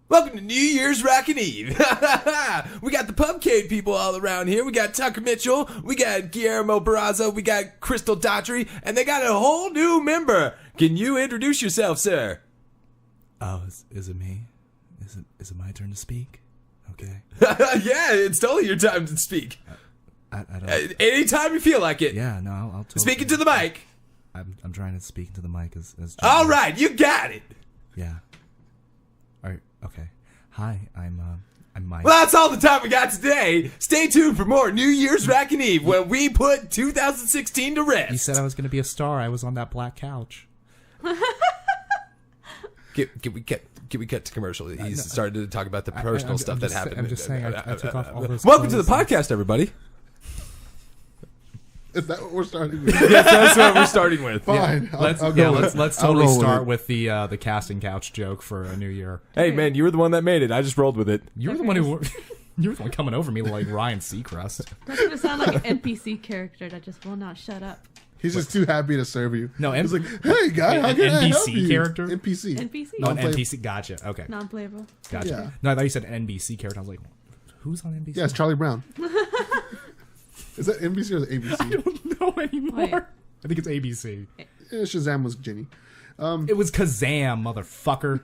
Welcome to New Year's Rockin' Eve. We got the Pubcade people all around here. We got Tucker Mitchell, we got Guillermo Barraza, we got Crystal Daughtry, and they got a whole new member. Can you introduce yourself, sir? Oh, is it me? Is it my turn to speak? Okay. Yeah, it's totally your time to speak. I don't. Anytime you feel like it. Yeah, no, I'll totally, Speaking to the mic. I'm trying to speak into the mic as All right, you got it. Yeah. All right. Okay. Hi, I'm Mike. Well, that's all the time we got today. Stay tuned for more New Year's Rockin' Eve, where we put 2016 to rest. You said I was going to be a star. I was on that black couch. Can we cut to commercial? He's started to talk about the personal stuff that happened. I'm just saying, I took off all those Welcome to the clothes. podcast, everybody. Is that what we're starting with? Yes, that's what we're starting with. Fine. Let's I'll go with it. let's I'll totally roll with start it. with the casting couch joke for a new year. Hey, man, you were the one that made it. I just rolled with it. You were the one who you were the one coming over me like Ryan Seacrest. That's gonna sound like an NPC character that just will not shut up. He's just too happy to serve you. No, he's like, hey, guy, how an can I help NPC you? character? NPC. NPC? No, an Non-playable. NPC. Gotcha. Okay. Non-playable. Gotcha. Yeah. No, I thought you said NBC character. I was like, who's on NBC? Yeah, it's Charlie Brown. Is that NBC or is it ABC? I don't know anymore. Wait. I think it's ABC. Shazam was Ginny. It was Kazam, motherfucker.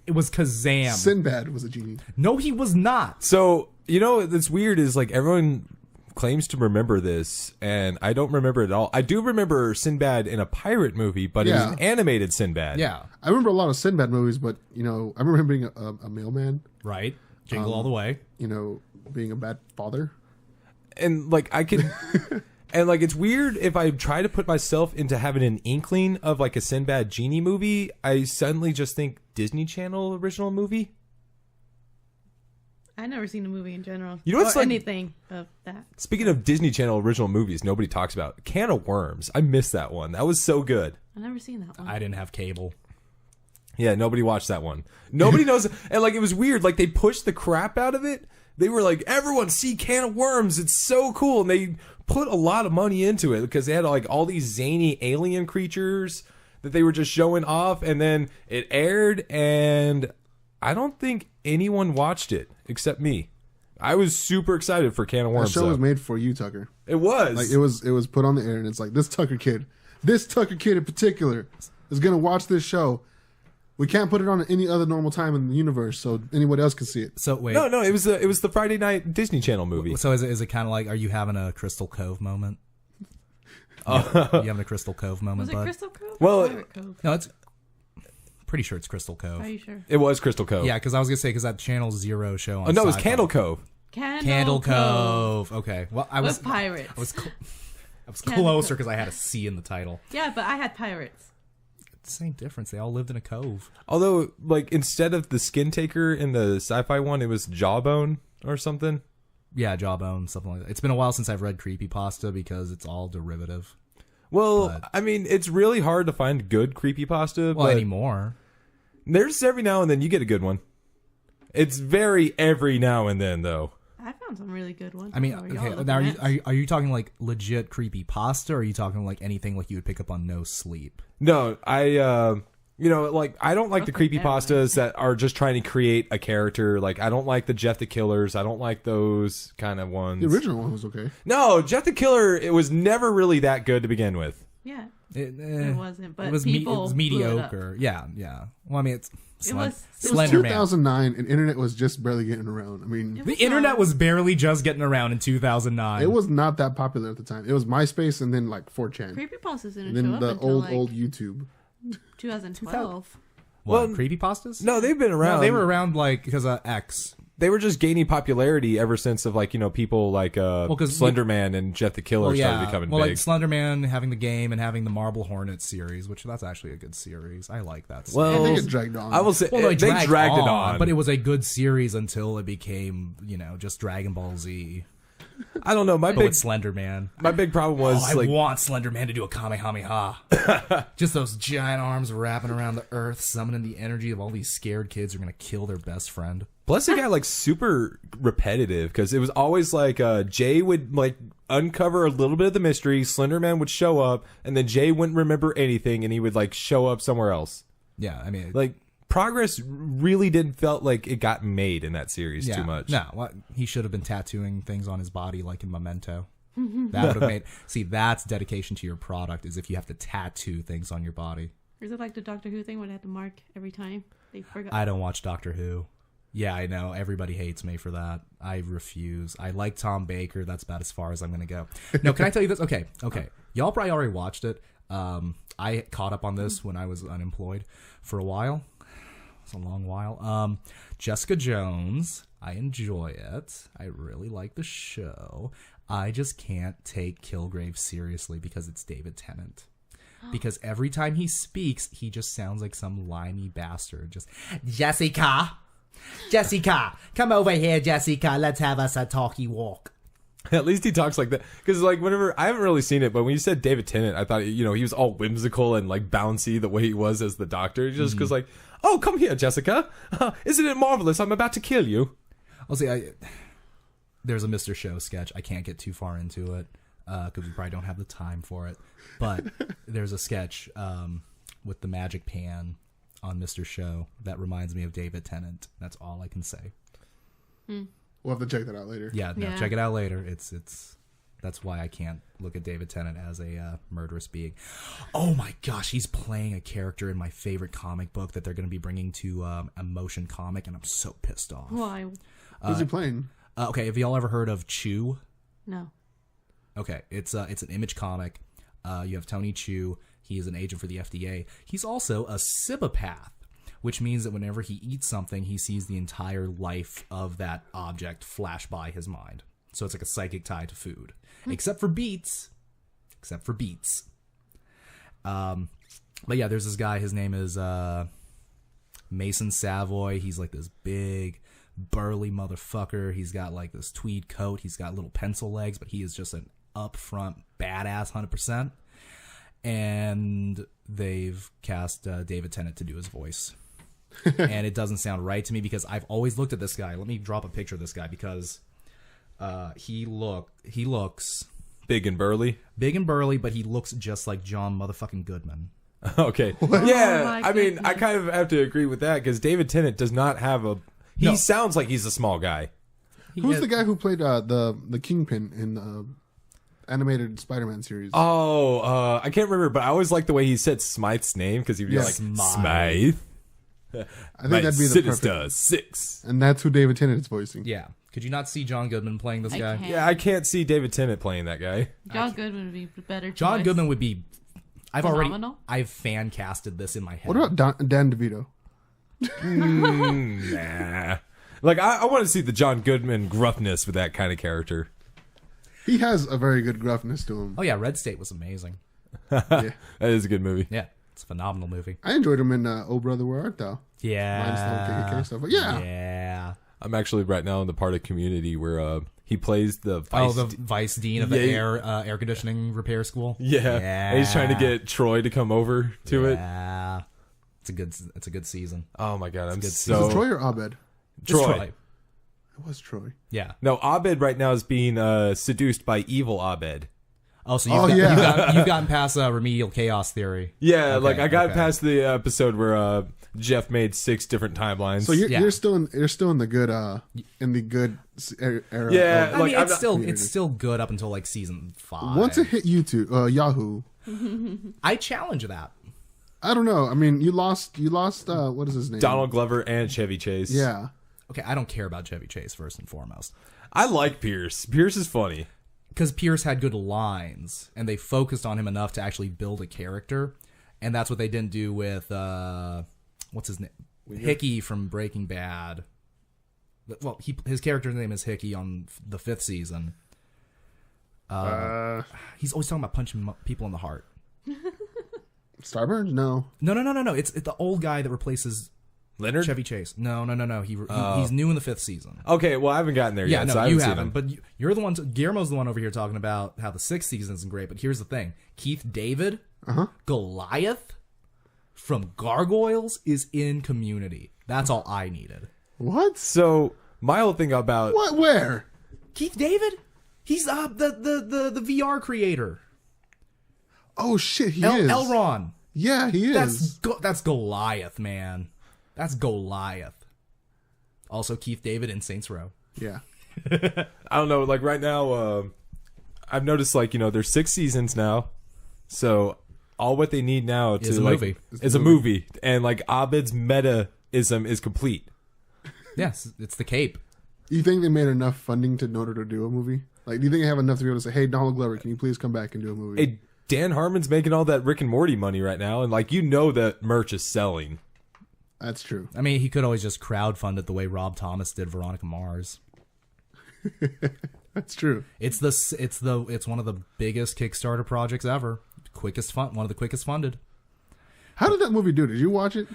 It was Kazam. Sinbad was a genie. No, he was not. So, you know, what's weird is like everyone claims to remember this, and I don't remember it at all. I do remember Sinbad in a pirate movie, but it was Yeah. an animated Sinbad. Yeah. I remember a lot of Sinbad movies, but, you know, I remember him being a mailman, Right. Jingle all the way. you know, being a bad father. And like I can and like it's weird if I try to put myself into having an inkling of like a Sinbad genie movie, I suddenly just think Disney Channel original movie. I've never seen a movie in general. You know what's or like- anything of that. Speaking of Disney Channel original movies nobody talks about, Can of Worms. I missed that one. That was so good. I've never seen that one. I didn't have cable. Yeah, nobody watched that one. Nobody knows. And like it was weird. Like they pushed the crap out of it. They were like, everyone see Can of Worms. It's so cool. And they put a lot of money into it because they had like all these zany alien creatures that they were just showing off. And then it aired, and I don't think anyone watched it except me. I was super excited for Can of That Worms. show though. was made for you, Tucker. It was. Like, it was put on the air, and it's like, this Tucker kid in particular is going to watch this show. We can't put it on at any other normal time in the universe, so anybody else can see it. So wait. No, it was the Friday night Disney Channel movie. So is it kind of like, are you having a Crystal Cove moment? You having a Crystal Cove moment, Was it bud? Crystal Cove? Well, or Pirate Cove? No, it's pretty sure it's Crystal Cove. Are you sure? It was Crystal Cove. Yeah, because I was gonna say because that Channel Zero show on. Oh no, it was Sci-Fi. Candle Cove. Candle Cove. Okay. Well, I was With pirates. I was Candle closer Cove. because I had a C in the title. Yeah, but I had pirates. Same difference. They all lived in a cove. Although, like, instead of the skin taker in the sci-fi one, it was Jawbone or something. Yeah, Jawbone, something like that. It's been a while since I've read Creepypasta because it's all derivative. Well, But- I mean, it's really hard to find good creepypasta, Well, but anymore. there's every now and then you get a good one. It's very every now and then, though. I found some really good ones. I mean, What y'all okay. looking Now, at? are you talking like legit creepypasta, or are you talking like anything like you would pick up on No Sleep? No, like, I don't like the Okay, creepypastas that are just trying to create a character. Like, I don't like the Jeff the Killers. I don't like those kind of ones. The original one was okay. No, Jeff the Killer, it was never really that good to begin with. Yeah, It wasn't. But it was people it was blew it up. mediocre. Yeah. Well, I mean, it's It was Slender Man. 2009, and internet was just barely getting around. I mean, The internet was barely just getting around in 2009. it was not that popular at the time. It was MySpace and then like 4chan. Creepypastas didn't And show then up the until old like YouTube. 2012. What, Well, creepypastas? No, they've been around. No, they were around like because of X. They were just gaining popularity ever since of like, you know, people like 'cause Slender Man and Jeff the Killer started becoming well, big. like Slender Man having the game and having the Marble Hornets series, which that's actually a good series. I like that. Series. Well, I think it dragged on. I will say Well, they dragged it on, but it was a good series until it became, just Dragon Ball Z. I don't know. But with Slender Man. My big problem was I like want Slender Man to do a Kamehameha. Just those giant arms wrapping around the earth, summoning the energy of all these scared kids who are going to kill their best friend. plus it got like super repetitive because it was always like Jay would like uncover a little bit of the mystery, Slender Man would show up, and then Jay wouldn't remember anything, and he would like show up somewhere else. Yeah, I mean, Like progress really didn't felt like it got made in that series too much. No, he should have been tattooing things on his body like in Memento. That would have made. See, that's dedication to your product. Is if you have to tattoo things on your body. Is it like the Doctor Who thing where they had to mark every time they forgot? I don't watch Doctor Who. Yeah, I know. Everybody hates me for that. I refuse. I like Tom Baker. That's about as far as I'm going to go. No, can I tell you this? Okay. Y'all probably already watched it. I caught up on this when I was unemployed for a while. It's a long while. Jessica Jones. I enjoy it. I really like the show. I just can't take Kilgrave seriously because it's David Tennant. Because every time he speaks, he just sounds like some limey bastard. Just, Jessica, come over here, Jessica. Let's have us a talky walk. At least he talks like that. Because, like, whenever... I haven't really seen it, but when you said David Tennant, I thought, he was all whimsical and, like, bouncy the way he was as the Doctor. Just because, like, oh, come here, Jessica. Isn't it marvelous? I'm about to kill you. I'll see, there's a Mr. Show sketch. I can't get too far into it because we probably don't have the time for it. But there's a sketch with the magic pan on Mr. Show that reminds me of David Tennant. That's all I can say. We'll have to check that out later. Yeah, no, check it out later. It's that's why I can't look at David Tennant as a murderous being. Oh my gosh, he's playing a character in my favorite comic book that they're going to be bringing to a motion comic, and I'm so pissed off. Why? Who's he playing? Okay, have y'all ever heard of Chew? No. Okay, it's an Image comic. You have Tony Chu. He is an agent for the FDA. He's also a Cibopath, which means that whenever he eats something, he sees the entire life of that object flash by his mind. So it's like a psychic tie to food. Except for beets. But yeah, there's this guy. His name is Mason Savoy. He's like this big, burly motherfucker. He's got like this tweed coat. He's got little pencil legs, but he is just an upfront badass 100%. And they've cast David Tennant to do his voice. And it doesn't sound right to me because I've always looked at this guy. Let me drop a picture of this guy because he looks Big and burly. but he looks just like John motherfucking Goodman. Okay. Oh Yeah, my I mean, I goodness. kind of have to agree with that because David Tennant does not have a... He sounds like he's a small guy. Who's the guy who played the Kingpin in the animated Spider-Man series? Oh, I can't remember, but I always like the way he said Smythe's name because he'd be like, Smythe. I think that'd be the Sinister perfect. 6. And that's who David Tennant is voicing. Yeah. Could you not see John Goodman playing this guy? can't. Yeah, I can't see David Tennant playing that guy. John Goodman would be better. John choice. Goodman would be... Phenomenal? I've fan casted this in my head. What about Dan DeVito? Nah. Like, I want to see the John Goodman gruffness with that kind of character. He has a very good gruffness to him. Oh yeah, Red State was amazing. That is a good movie. Yeah, it's a phenomenal movie. I enjoyed him in Oh Brother, Where Art Thou? Minus the Yeah. whole KKK stuff. But yeah. Yeah. I'm actually right now in the part of Community where he plays the Oh, vice. the vice dean of the Yeah. air conditioning repair school. Yeah. And he's trying to get Troy to come over to it. Yeah. It's a good season. Oh my god, I'm good Is so it Troy or Abed? It's Troy. It was Troy. Yeah. No, Abed right now is being seduced by evil Abed. Oh, so Oh, yeah. you've gotten past remedial chaos theory. Yeah, Okay, like I got okay. past the episode where Jeff made 6 different timelines. So you're, Yeah. you're still in the good era. Yeah, of- I like, mean, I'm it's not- still it's still good up until like season 5. once it hit YouTube, Yahoo. I challenge that. I don't know. I mean, you lost. What is his name? Donald Glover and Chevy Chase. Yeah. Okay, I don't care about Chevy Chase first and foremost. I like Pierce. Pierce is funny. Because Pierce had good lines, and they focused on him enough to actually build a character, and that's what they didn't do with what's his name, Hickey from Breaking Bad. Well, his character's name is Hickey on the 5th season. He's always talking about punching people in the heart. Starburns? No. No. It's the old guy that replaces Leonard? Chevy Chase. No. He's new in the 5th season. Okay, well, I haven't gotten there Yeah, yet. no, so I you seen haven't. him. But you're the one. Guillermo's the one over here talking about how the 6th season isn't great. But here's the thing: Keith David, Goliath from Gargoyles is in Community. That's all I needed. What? So, my whole thing about... What? Where? Keith David, he's the VR creator. Oh shit, he is. Elron. Yeah, he is. That's Goliath, man. That's Goliath. Also, Keith David in Saints Row. Yeah. I don't know. Like right now, I've noticed like there's 6 seasons now, so all what they need now Is to a like movie. is a movie, and like Abed's meta-ism is complete. Yes, it's the cape. You think they made enough funding in order to do a movie? Like, do you think they have enough to be able to say, "Hey, Donald Glover, can you please come back and do a movie?" Hey, Dan Harmon's making all that Rick and Morty money right now, and like that merch is selling. That's true. I mean, he could always just crowdfund it the way Rob Thomas did Veronica Mars. That's true. It's one of the biggest Kickstarter projects ever. One of the quickest funded. How did that movie do? Did you watch it?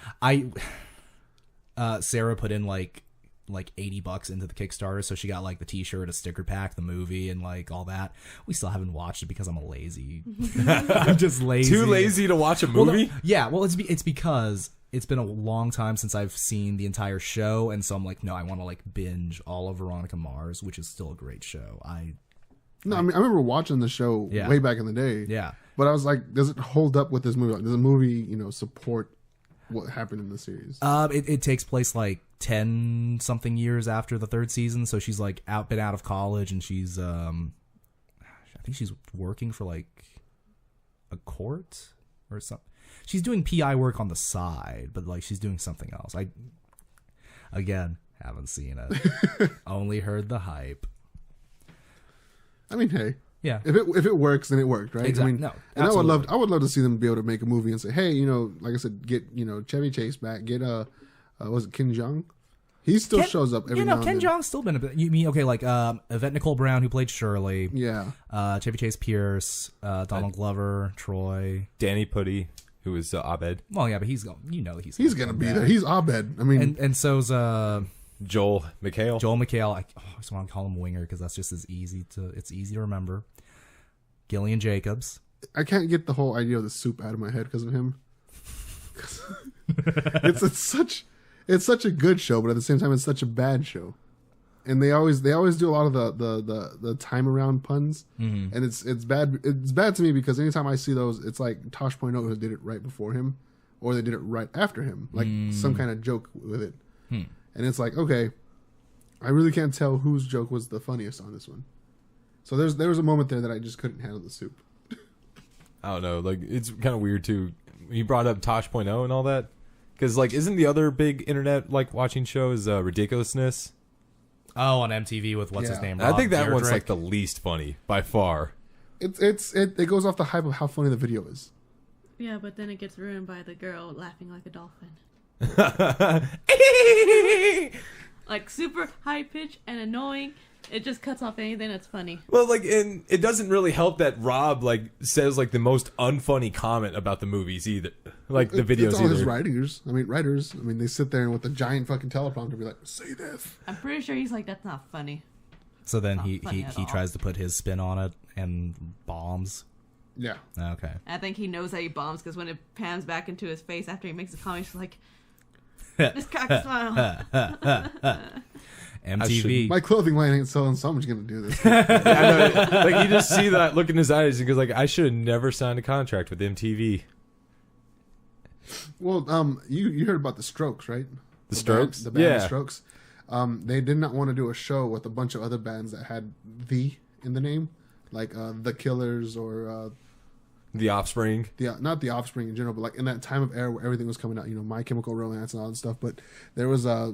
Sarah put in like $80 into the Kickstarter, so she got like the T-shirt, a sticker pack, the movie, and like all that. We still haven't watched it because I'm a lazy. I'm just lazy. Too lazy to watch a Well, no, movie? yeah, well, it's because it's been a long time since I've seen the entire show, and so I'm like, no, I want to like binge all of Veronica Mars, which is still a great show. No, I mean I remember watching the show Yeah. way back in the day. Yeah. But I was like, does it hold up with this movie? Like, does the movie, support what happened in the series? It takes place like 10 something years after the 3rd season, so she's like been out of college, and she's I think she's working for like a court or something. She's doing PI work on the side, but like she's doing something else. I again haven't seen it. Only heard the hype. I mean, hey, Yeah. if it works, then it worked, right? Exactly. I mean, No, and absolutely. I would love to see them be able to make a movie and say, hey, like I said, get Chevy Chase back, get was it Ken Jeong? He still shows up every now and Ken then. Jeong's still been a bit. You mean like Yvette Nicole Brown, who played Shirley, Yeah, Chevy Chase Pierce, Donald Glover, Troy. Danny Putty, who was Abed. Well, yeah, but he's gonna gonna be there. He's Abed. I mean, and so's Joel McHale. Joel McHale. I just want to call him Winger because that's just easy to remember. Gillian Jacobs. I can't get the whole idea of the soup out of my head because of him. It's such a good show, but at the same time, it's such a bad show. And they always do a lot of the time around puns, and it's bad. It's bad to me because anytime I see those, it's like Tosh Point who did it right before him, or they did it right after him, like some kind of joke with it. And it's like, okay, I really can't tell whose joke was the funniest on this one. So there was a moment there that I just couldn't handle the soup. I don't know. Like it's kind of weird too. You brought up Tosh.0 and all that, because like isn't the other big internet like watching show is Ridiculousness? Oh, on MTV with what's his Yeah. name? I think that Rob one's Dyrdek. like the least funny by far. It goes off the hype of how funny the video is. Yeah, but then it gets ruined by the girl laughing like a dolphin. Like super high pitch and annoying. It just cuts off anything that's funny. Well, like, and it doesn't really help that Rob like says like the most unfunny comment about the movies either, like the videos It's all his either. writers. I mean, they sit there and with a giant fucking teleprompter be like, say this. I'm pretty sure he's like, that's not funny. So then Not he funny at he all. tries to put his spin on it and bombs. Yeah. Okay. I think he knows that he bombs because when it pans back into his face after he makes a comment, he's like, this cock smile. MTV. My clothing line ain't selling, so I'm just gonna do this. I know, like you just see that look in his eyes and goes like, I should have never signed a contract with MTV. Well, you heard about the Strokes, right? The Strokes? The band Yeah. The Strokes. They did not want to do a show with a bunch of other bands that had "the" in the name, like the Killers or The Offspring. not the Offspring in general, but like in that time of era where everything was coming out, My Chemical Romance and all that stuff. But there was I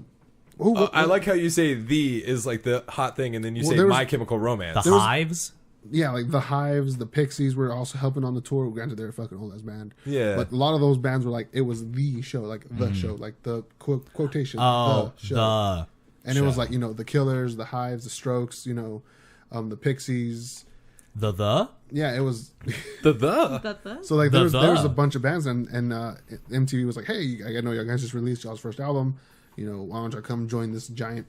like how you say "the" is like the hot thing, and then you Well, say there was- "My Chemical Romance." The Hives. yeah, like the Hives, the Pixies were also helping on the tour. Granted, they're a fucking old ass band. Yeah. but a lot of those bands were like it was the show, like the show, like the quotation. Oh, the show. the. And it was show. like, the Killers, the Hives, the Strokes, the Pixies. The. Yeah, it was the So like there was The. a bunch of bands and MTV was like, hey, I know you guys just released y'all's first album. Why don't you come join this giant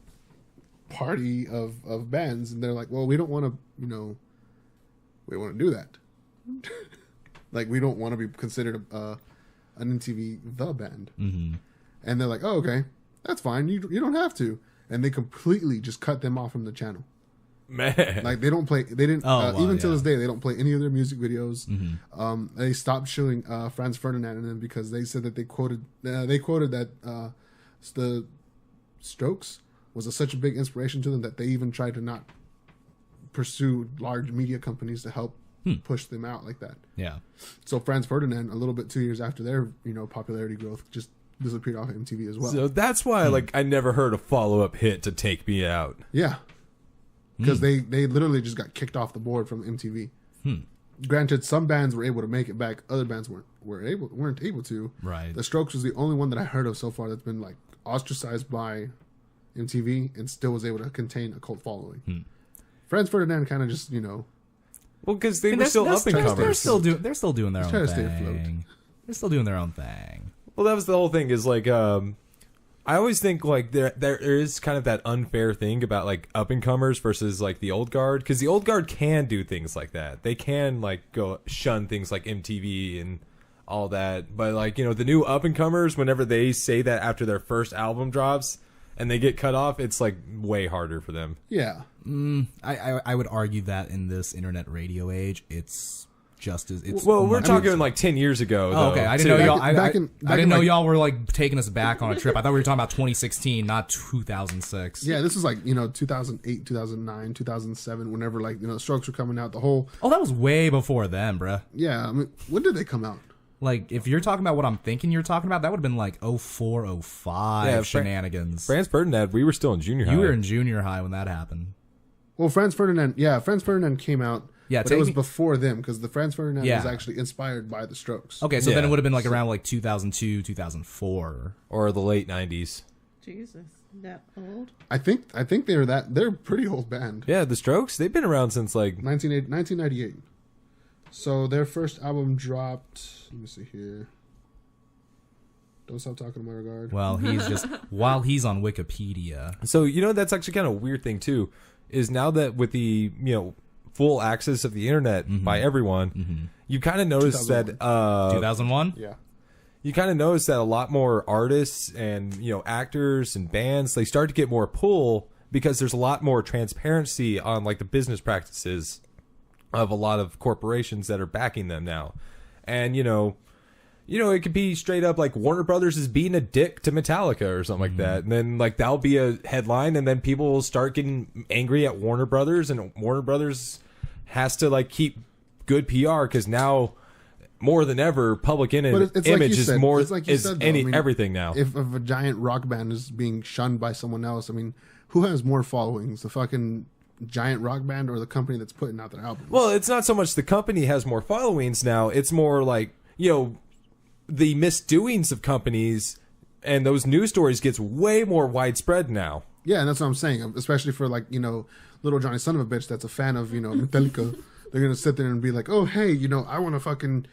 party of bands? And they're like, well, we don't want to, we want to do that. Like we don't want to be considered an MTV the band. Mm-hmm. And they're like, oh, okay, that's fine. You don't have to. And they completely just cut them off from the channel. man. Like they don't play. They didn't. Oh, wow, even to yeah. this day, they don't play any of their music videos. Mm-hmm. They stopped showing Franz Ferdinand in them because they said that they quoted that the Strokes was such a big inspiration to them that they even tried to not pursue large media companies to help push them out like that. Yeah. So Franz Ferdinand, a little bit 2 years after their popularity growth, just disappeared off of MTV as well. So that's why like I never heard a follow-up hit to Take Me Out. Yeah, because they literally just got kicked off the board from MTV. Granted, some bands were able to make it back, other bands weren't able to. Right. The Strokes was the only one that I heard of so far that's been like ostracized by MTV and still was able to contain a cult following. Franz Ferdinand kind of just Well, because they were still up and comers. They're still doing their own trying to thing. stay afloat. They're still doing their own thing. Well, that was the whole thing. Is like, I always think like there is kind of that unfair thing about like up and comers versus like the old guard, because the old guard can do things like that. They can like go shun things like MTV and all that. But like the new up and comers, whenever they say that after their first album drops and they get cut off, it's like way harder for them. Yeah. I would argue that in this internet radio age, it's just as it's. Well, we're much- talking like 10 years ago. Oh, though, okay, I didn't know too. y'all. Back in I didn't know like- y'all were like taking us back on a trip. I thought we were talking about 2016, not 2006. Yeah, this is like 2008, 2009, 2007. Whenever like the Strokes were coming out, the whole Oh, that was way before then, bruh. I mean, when did they come out? Like, if you're talking about what I'm thinking you're talking about, that would have been like 04, 05 Yeah, shenanigans. Franz Ferdinand, we were still in junior high. You were in junior high when that happened. Well, Franz Ferdinand came out. Yeah, but take it was me- before them because the Franz Ferdinand Yeah. was actually inspired by the Strokes. Okay, so then Yeah. it would have been like around like 2002, 2004. or the late 90s. Jesus, that old? I think they're a pretty old band. Yeah, the Strokes, they've been around since like 1998. So their first album dropped. Let me see here. Don't stop talking in my regard. Well, while he's on Wikipedia. So, that's actually kind of a weird thing, too, is now that with the, full access of the internet by everyone, you kind of notice that, 2001? Yeah. you kind of notice that a lot more artists and, actors and bands, they start to get more pull because there's a lot more transparency on, like, the business practices of a lot of corporations that are backing them now. And, it could be straight up like Warner Brothers is being a dick to Metallica or something like that. And then like that'll be a headline and then people will start getting angry at Warner Brothers, and Warner Brothers has to like keep good PR because now more than ever public But it's like image you is said, more it's like you is said, though. I mean, everything now. If a giant rock band is being shunned by someone else, I mean, who has more followings? The fucking giant rock band or the company that's putting out their albums? Well, it's not so much the company has more followings now. It's more like, the misdoings of companies and those news stories gets way more widespread now. Yeah, and that's what I'm saying. Especially for like, little Johnny son of a bitch that's a fan of, Metallica. They're going to sit there and be like, oh, hey, I want to fucking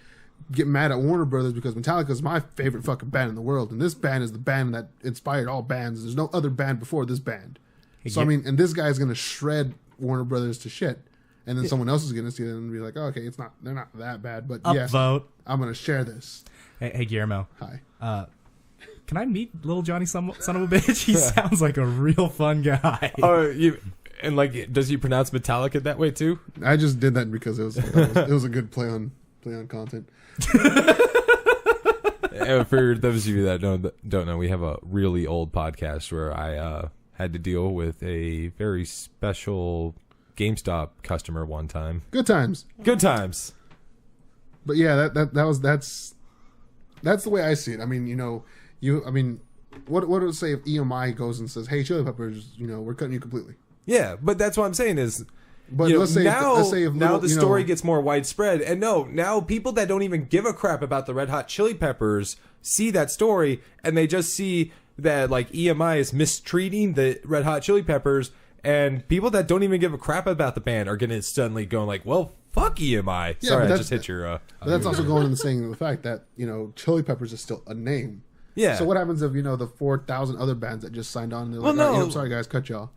get mad at Warner Brothers because Metallica is my favorite fucking band in the world. And this band is the band that inspired all bands. There's no other band before this band. So, I mean, and this guy's going to shred Warner Brothers to shit. And then someone else is going to see it and be like, oh, okay, they're not that bad. But yes, Upvote. I'm going to share this. Hey, Guillermo. Hi. Can I meet little Johnny son of a bitch? He sounds like a real fun guy. And like, does he pronounce Metallica that way too? I just did that because it was a good play on content. For those of you that don't know, we have a really old podcast where I had to deal with a very special GameStop customer one time. Good times. Good times. But yeah, that's the way I see it. I mean, what would it say if EMI goes and says, "Hey, Chili Peppers, we're cutting you completely." Yeah, but that's what I'm saying is, But let's say if now the story gets more widespread, and now people that don't even give a crap about the Red Hot Chili Peppers see that story, and they just see that like EMI is mistreating the Red Hot Chili Peppers, and people that don't even give a crap about the band are gonna suddenly going like, well, fuck EMI. Yeah, Sorry, but I just hit your. But that's also going into saying the fact that Chili Peppers is still a name. Yeah. So what happens if the 4,000 other bands that just signed on? And they're like, Well, no. I'm sorry guys, cut y'all.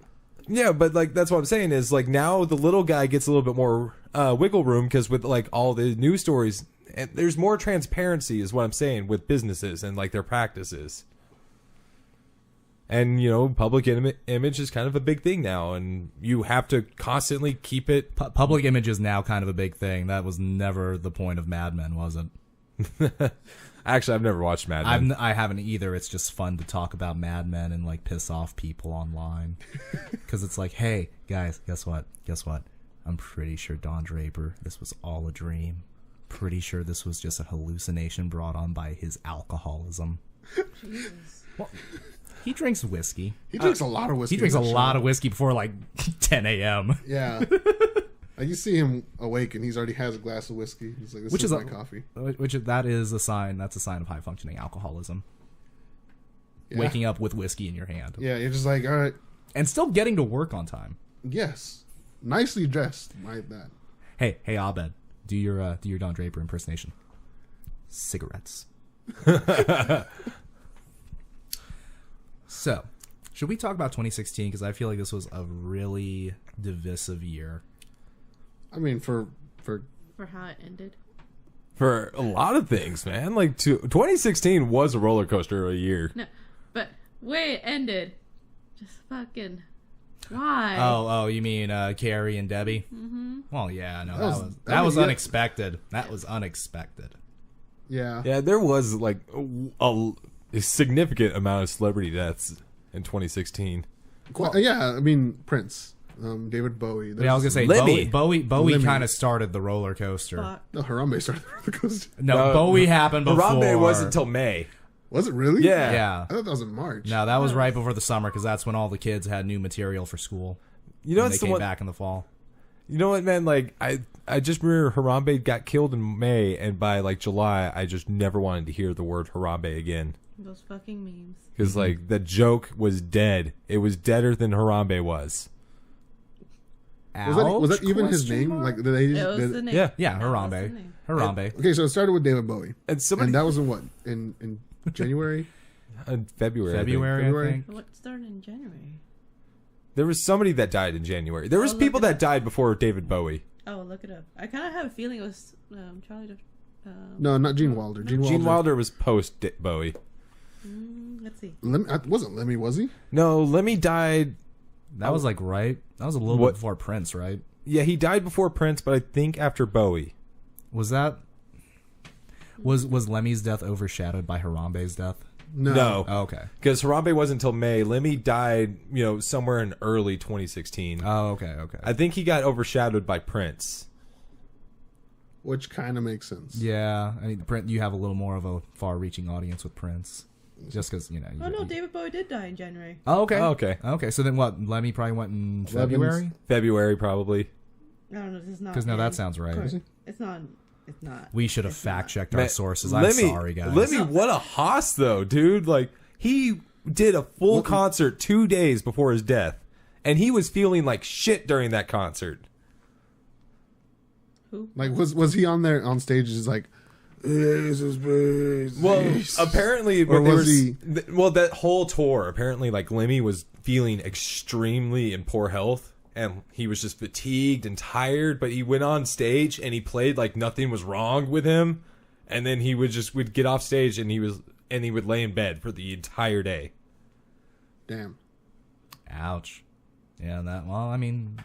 Yeah, but like that's what I'm saying is like now the little guy gets a little bit more wiggle room because with like all the news stories, and there's more transparency is what I'm saying with businesses and like their practices. And public image is kind of a big thing now, and you have to constantly keep it. Public image is now kind of a big thing. That was never the point of Mad Men, was it? Actually, I've never watched Mad Men. I haven't either. It's just fun to talk about Mad Men and like piss off people online. Because it's like, hey, guys, guess what? I'm pretty sure Don Draper, this was all a dream. Pretty sure this was just a hallucination brought on by his alcoholism. Jesus. Well, he drinks whiskey. He drinks a lot of whiskey. He drinks a lot of whiskey before like 10 a.m. Yeah. Like you see him awake and he's already has a glass of whiskey. He's like, this is my coffee. That is a sign. That's a sign of high functioning alcoholism. Yeah. Waking up with whiskey in your hand. Yeah, you're just like, all right. And still getting to work on time. Yes. Nicely dressed. Like that. Hey, Abed, do your Don Draper impersonation. Cigarettes. So, should we talk about 2016? Because I feel like this was a really divisive year. I mean, for how it ended. For a lot of things, man. Like 2016 was a roller coaster of a year. No, but way it ended. Just fucking. Why? Oh, you mean Carrie and Debbie? Mm-hmm. Well, yeah, no, that was unexpected. That was unexpected. Yeah. Yeah, there was like a significant amount of celebrity deaths in 2016. Yeah, I mean Prince, David Bowie. Yeah, I was gonna say Lemmy. Bowie Lemmy. kind of started the roller coaster. Fuck. No, Harambe started the roller coaster. No, Bowie happened before. Harambe wasn't until May. Was it really? Yeah. Yeah. I thought that was in March. No, that was right before the summer because that's when all the kids had new material for school. You know and what's they the came one? back in the fall. You know what, man? Like I just remember Harambe got killed in May, and by like July, I just never wanted to hear the word Harambe again. Those fucking memes. Because like the joke was dead. It was deader than Harambe was. Was that even his Question name? mark? Like did they just, It was did- the name. Yeah. Yeah, That was the Harambe. name. Harambe. Okay, so it started with David Bowie, And somebody and that was in what? In January? in February. I think. February, I February? think. What started in January? There was somebody that died in January. There was look people it that up. died before David Bowie. Oh, look it up. I kind of have a feeling it was Charlie. No, not Gene Wilder. Gene Wilder was post Bowie. Let's see. Wasn't Lemmy, was he? No, Lemmy died. That was like right. That was a little What- bit before Prince, right? Yeah, he died before Prince, but I think after Bowie. Was that? Was Lemmy's death overshadowed by Harambe's death? No. Oh, okay. Because Harambe wasn't until May. Lemmy died, somewhere in early 2016. Oh, okay. I think he got overshadowed by Prince. Which kind of makes sense. Yeah, I mean, Prince. You have a little more of a far-reaching audience with Prince, just because Oh no, David Bowie did die in January. Oh, okay. Oh, okay. Okay. So then, what? Lemmy probably went in February. February, probably. I don't know. This is not. 'Cause no, that him. sounds right. Of course. It's not. It's not. We should have It's not. fact-checked our Man, sources. I'm Lemmy, sorry, guys. Lemmy, what a hoss, though, dude. Like, he did a full concert 2 days before his death, and he was feeling like shit during that concert. Who? Like was he on there on stage? Just like, this is big. Well, apparently, Or when they was were, he- well, that whole tour, apparently, like Lemmy was feeling extremely in poor health, and he was just fatigued and tired. But he went on stage and he played like nothing was wrong with him, and then he would get off stage and he would lay in bed for the entire day. Damn. Ouch. Yeah, that. Well, I mean,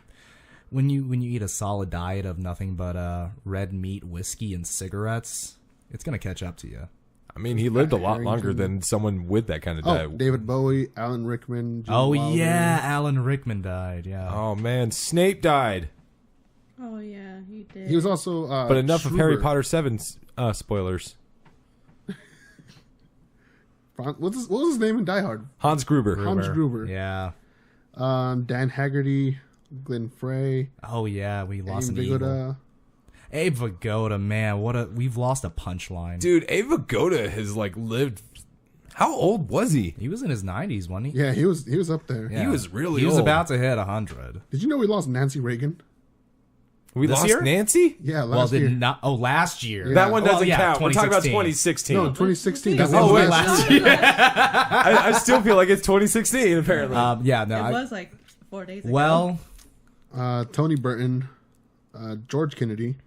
when you eat a solid diet of nothing but red meat, whiskey, and cigarettes, it's gonna catch up to you. I mean, he lived a lot Harrington. longer than someone with that kind of Oh, diet. David Bowie, Alan Rickman. Gene Oh Wilder. yeah, Alan Rickman died. Yeah. Oh man, Snape died. Oh yeah, he did. He was also. But enough of Harry Schreiber. Potter 7 spoilers. What was his name in Die Hard? Hans Gruber. Hans Gruber. Yeah. Dan Haggerty, Glenn Frey, Oh yeah, we lost Abe an eagle. Vigoda. Abe Vigoda, man, we've lost a punchline. Dude, Ava Goda has like lived. How old was he? He was in his 90s, wasn't he? Yeah, he was up there. Yeah. He was really He was old. about to hit 100. Did you know we lost Nancy Reagan? We This lost year? Nancy? Yeah, Well, last year. last year. Yeah. That one Well, doesn't yeah, count. We're talking about 2016. 2016. No, 2016. That's That was Oh, wait, last year. I still feel like it's 2016, apparently. Yeah, no. It was like 4 days ago. well, Tony Burton, George Kennedy,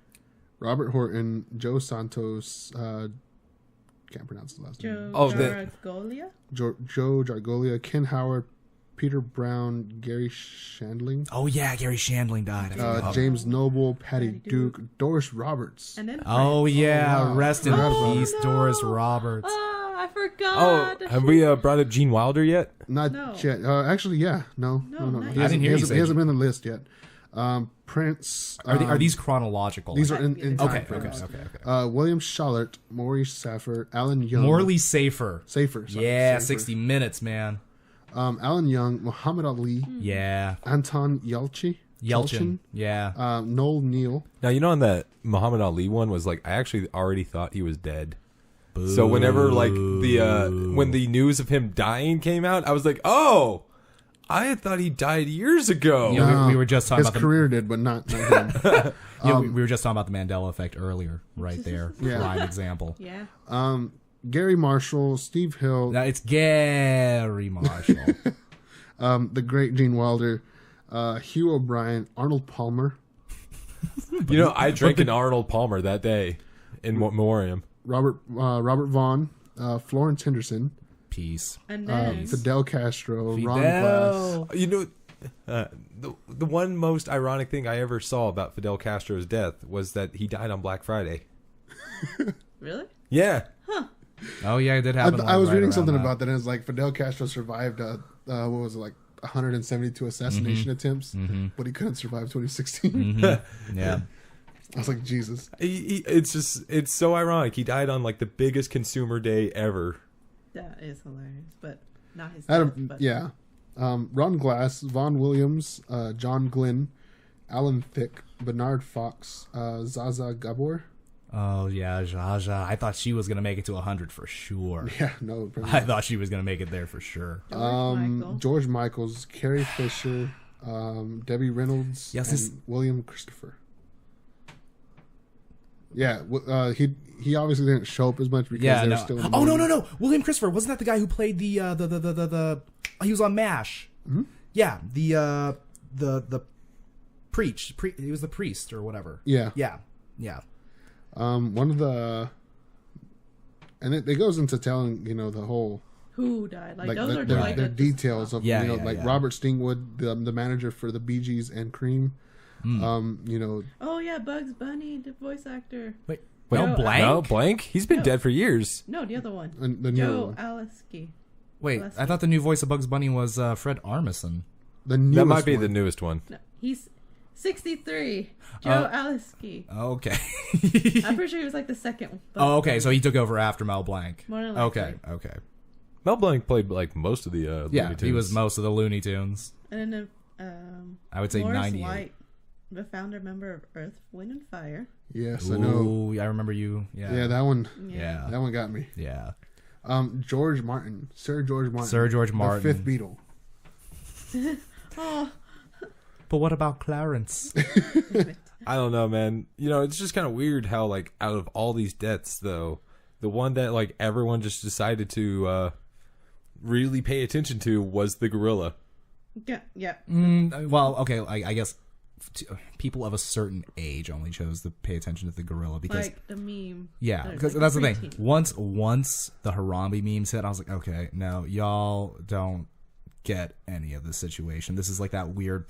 Robert Horton, Joe Santos. Can't pronounce his last name. Joe Oh, the- Garaglia? Joe Jargolia, Ken Howard, Peter Brown, Gary Shandling, Oh yeah, Gary Shandling died. I forgot about James Noble, Patty Patty Duke, Doris Roberts. And then Oh yeah, wow. rest in Forgot about peace, it. Doris No. Roberts. Oh, I Oh, forgot. have we brought up Gene Wilder yet? Not No. yet. Actually, yeah. No. No, not He yet. I didn't hear you say he hasn't been on the list yet. Prince. Are these chronological? These are in time okay, frames. okay. William Schallert, Maurice Saffer, Alan Young. Morley Safer. Safer. Sorry, Yeah, Safer. 60 Minutes, man. Alan Young, Muhammad Ali, Yeah. Anton Yelchin. Yeah. Noel Neal. Now, you know, on that Muhammad Ali one was like, I actually already thought he was dead. So whenever like when the news of him dying came out, I was like, oh, I had thought he died years ago. Yeah, we were just talking His about career did, but not him. we were just talking about the Mandela effect earlier, right there. Yeah. Prime example. Yeah. Gary Marshall, Steve Hill, Now it's Gary Marshall. the great Gene Wilder, Hugh O'Brien, Arnold Palmer, You know, I drank an Arnold Palmer that day in memoriam. Robert Vaughn, Florence Henderson, Peace. And then Fidel Castro, Ron Glass. Fidel. You know, the one most ironic thing I ever saw about Fidel Castro's death was that he died on Black Friday. really? Yeah. Oh yeah, it did happen. I was right reading around something that. about that, and it's like Fidel Castro survived, what was it, like 172 assassination attempts, but he couldn't survive 2016. Yeah. I was like, Jesus. It's so ironic. He died on like the biggest consumer day ever. That is hilarious, but not his. Adam, death, but yeah. Ron Glass, Vaughn Williams, John Glenn, Alan Thicke, Bernard Fox, Zaza Gabor. Oh yeah, Jaja. I thought she was gonna make it to 100 for sure. Yeah, no. probably I not. thought she was gonna make it there for sure. Michael. George Michaels, Carrie Fisher, Debbie Reynolds, Yes, and this- William Christopher. Yeah, he obviously didn't show up as much because Yeah. they were No. still in the Oh no movie. no no! William Christopher wasn't that the guy who played the he was on MASH. Yeah. The preach. He was the priest or whatever. Yeah. Yeah. Yeah. One of the, and it goes into telling the whole Who died? Like, like those are the like the details of Yeah, like yeah. Robert Stingwood, the manager for the Bee Gees and Cream. Oh yeah, Bugs Bunny, the voice actor. Wait. Wait, No, Blank. No, Blank. He's been dead for years. No, the other one. and the new Joe one. Aliski. Wait. Bless I you. thought the new voice of Bugs Bunny was Fred Armisen. The newest That might be one. the newest one. No, he's 63. Joe Aliski. Okay. I'm pretty sure he was like the second one. but- Oh, okay. So he took over after Mel Blanc. More than likely. Okay. Okay. Mel Blanc played like most of the Yeah, Looney he was Tunes. most of the Looney Tunes. And then I would say Morris 98. White, the founder member of Earth, Wind and Fire. Yes, I know. Ooh, I remember you. Yeah. Yeah, that one. Yeah. That one got me. Yeah. George Martin, Sir George Martin, Sir George Martin. the fifth Beatle. Oh, But what about Clarence? I don't know, man. You know, it's just kind of weird how like out of all these deaths, though, the one that like everyone just decided to really pay attention to was the gorilla. yeah, yeah. Well, okay. I guess people of a certain age only chose to pay attention to the gorilla because Like the meme. yeah, There's, because like, that's the a thing. preteen. Once the Harambe memes hit, I was like, okay, no, y'all don't get any of this situation. This is like that weird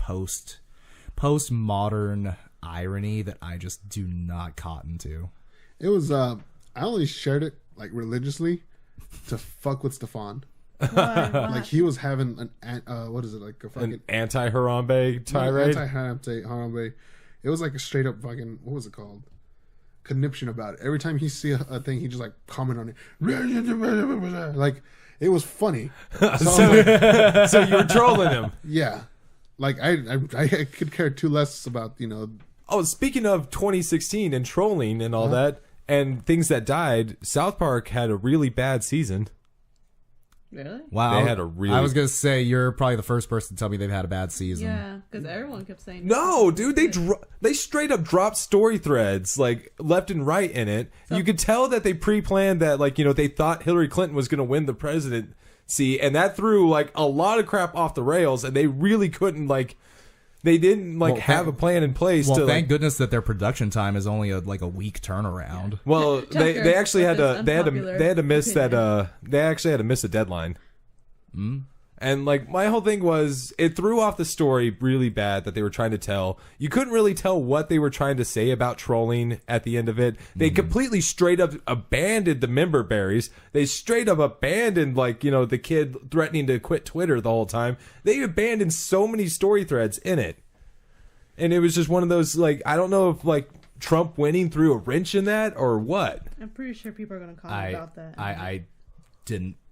postmodern irony that I just do not cotton to. It was. I only shared it like religiously to fuck with Stefan. Why? Like he was having what is it, like a fucking An anti-Harambe tirade. Harambe. It was like a straight up fucking, what was it called? Conniption about it. Every time he see a thing, he just like comment on it. Like it was funny. So you were trolling him. Yeah, like I could care two less about Oh, speaking of 2016 and trolling and all that and things that died, South Park had a really bad season. Really? Wow, They had a really- I was gonna say you're probably the first person to tell me they've had a bad season. Yeah, because everyone kept saying No, dude, they straight up dropped story threads like left and right in it. You could tell that they pre-planned that, like, they thought Hillary Clinton was going to win the presidency, and that threw like a lot of crap off the rails, and they really couldn't they didn't Well, have a plan in place Well, to thank goodness that their production time is only a week turnaround. Well, they Tucker, actually had with to this unpopular they had to miss opinion. that they actually had to miss a deadline. And like my whole thing was it threw off the story really bad that they were trying to tell. You couldn't really tell what they were trying to say about trolling at the end of it. They completely straight up abandoned the member berries. They straight up abandoned like, you know, the kid threatening to quit Twitter the whole time. They abandoned so many story threads in it. And it was just one of those like I don't know if like Trump winning threw a wrench in that or what. I'm pretty sure people are going to comment about that.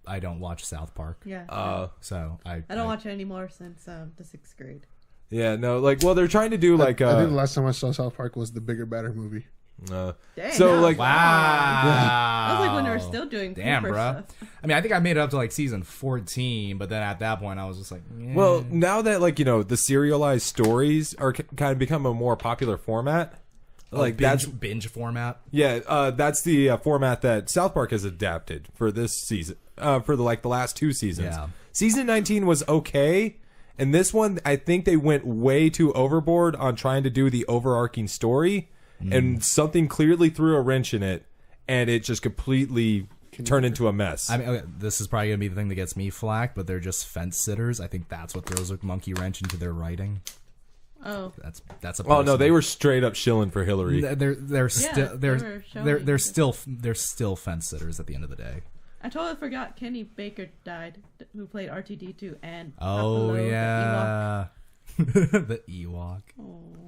I don't watch South Park. Yeah. So I don't watch it anymore since the 6th grade. Yeah, no, like, well, they're trying to do like. I think the last time I saw South Park was the Bigger Badder movie. Dang, so like, wow. I was like when they were still doing damn, Cooper bro. stuff. I mean, I think I made it up to like season 14, but then at that point, I was just like, well, now that like you know the serialized stories are kind of become a more popular format. Like binge format. Yeah, that's the format that South Park has adapted for this season. For the last 2 seasons. Yeah. Season 19 was okay, and this one I think they went way too overboard on trying to do the overarching story, and something clearly threw a wrench in it, and it just completely turned into a mess. I mean, okay, this is probably gonna be the thing that gets me flack, but they're just fence sitters. I think that's what throws a monkey wrench into their writing. Oh, that's a. Oh no, personal- they were straight up shilling for Hillary. They're still they were showing they're still fence sitters at the end of the day. I totally forgot Kenny Baker died, who played R2D2 and Oh Buffalo, the yeah, the Ewok.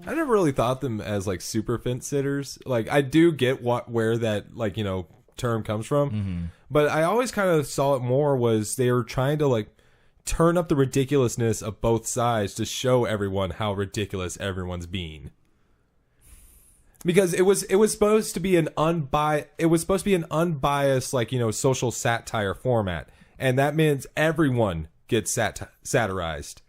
I never really thought them as like super fence sitters. Like I do get where that like you know term comes from, but I always kind of saw it more was they were trying to like turn up the ridiculousness of both sides to show everyone how ridiculous everyone's being. Because it was supposed to be an unbiased like you know social satire format, and that means everyone gets satirized,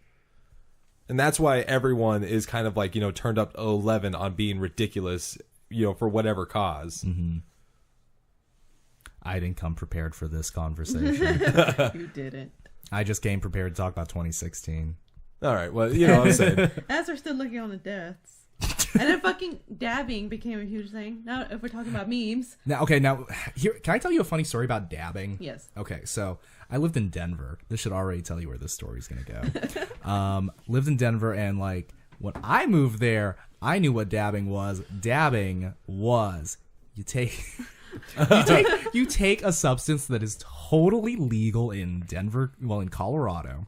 and that's why everyone is kind of like you know turned up to 11 on being ridiculous, you know, for whatever cause. I didn't come prepared for this conversation. You didn't. I just came prepared to talk about 2016. All right, well you know what I'm saying. As we're still looking on the deaths. And then fucking dabbing became a huge thing. Now, if we're talking about memes. Now, here, can I tell you a funny story about dabbing? Yes. Okay, so I lived in Denver. This should already tell you where this story's gonna go. Lived in Denver, and like when I moved there, I knew what dabbing was. Dabbing was you take you take a substance that is totally legal in Denver, well, in Colorado,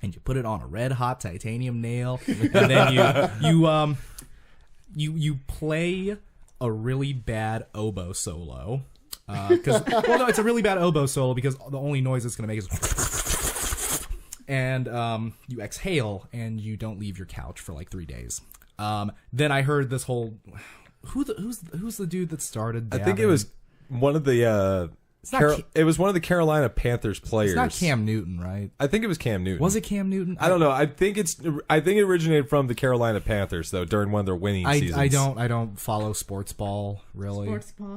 and you put it on a red hot titanium nail, and then you play a really bad oboe solo. It's a really bad oboe solo because the only noise it's going to make is and you exhale and you don't leave your couch for like 3 days. Then I heard this whole who's the dude that started dabbing? I think it was one of the it was one of the Carolina Panthers players. It's not Cam Newton, right? I think it was Cam Newton. Was it Cam Newton? I don't know. I think it originated from the Carolina Panthers though during one of their winning seasons. I don't follow sports ball really.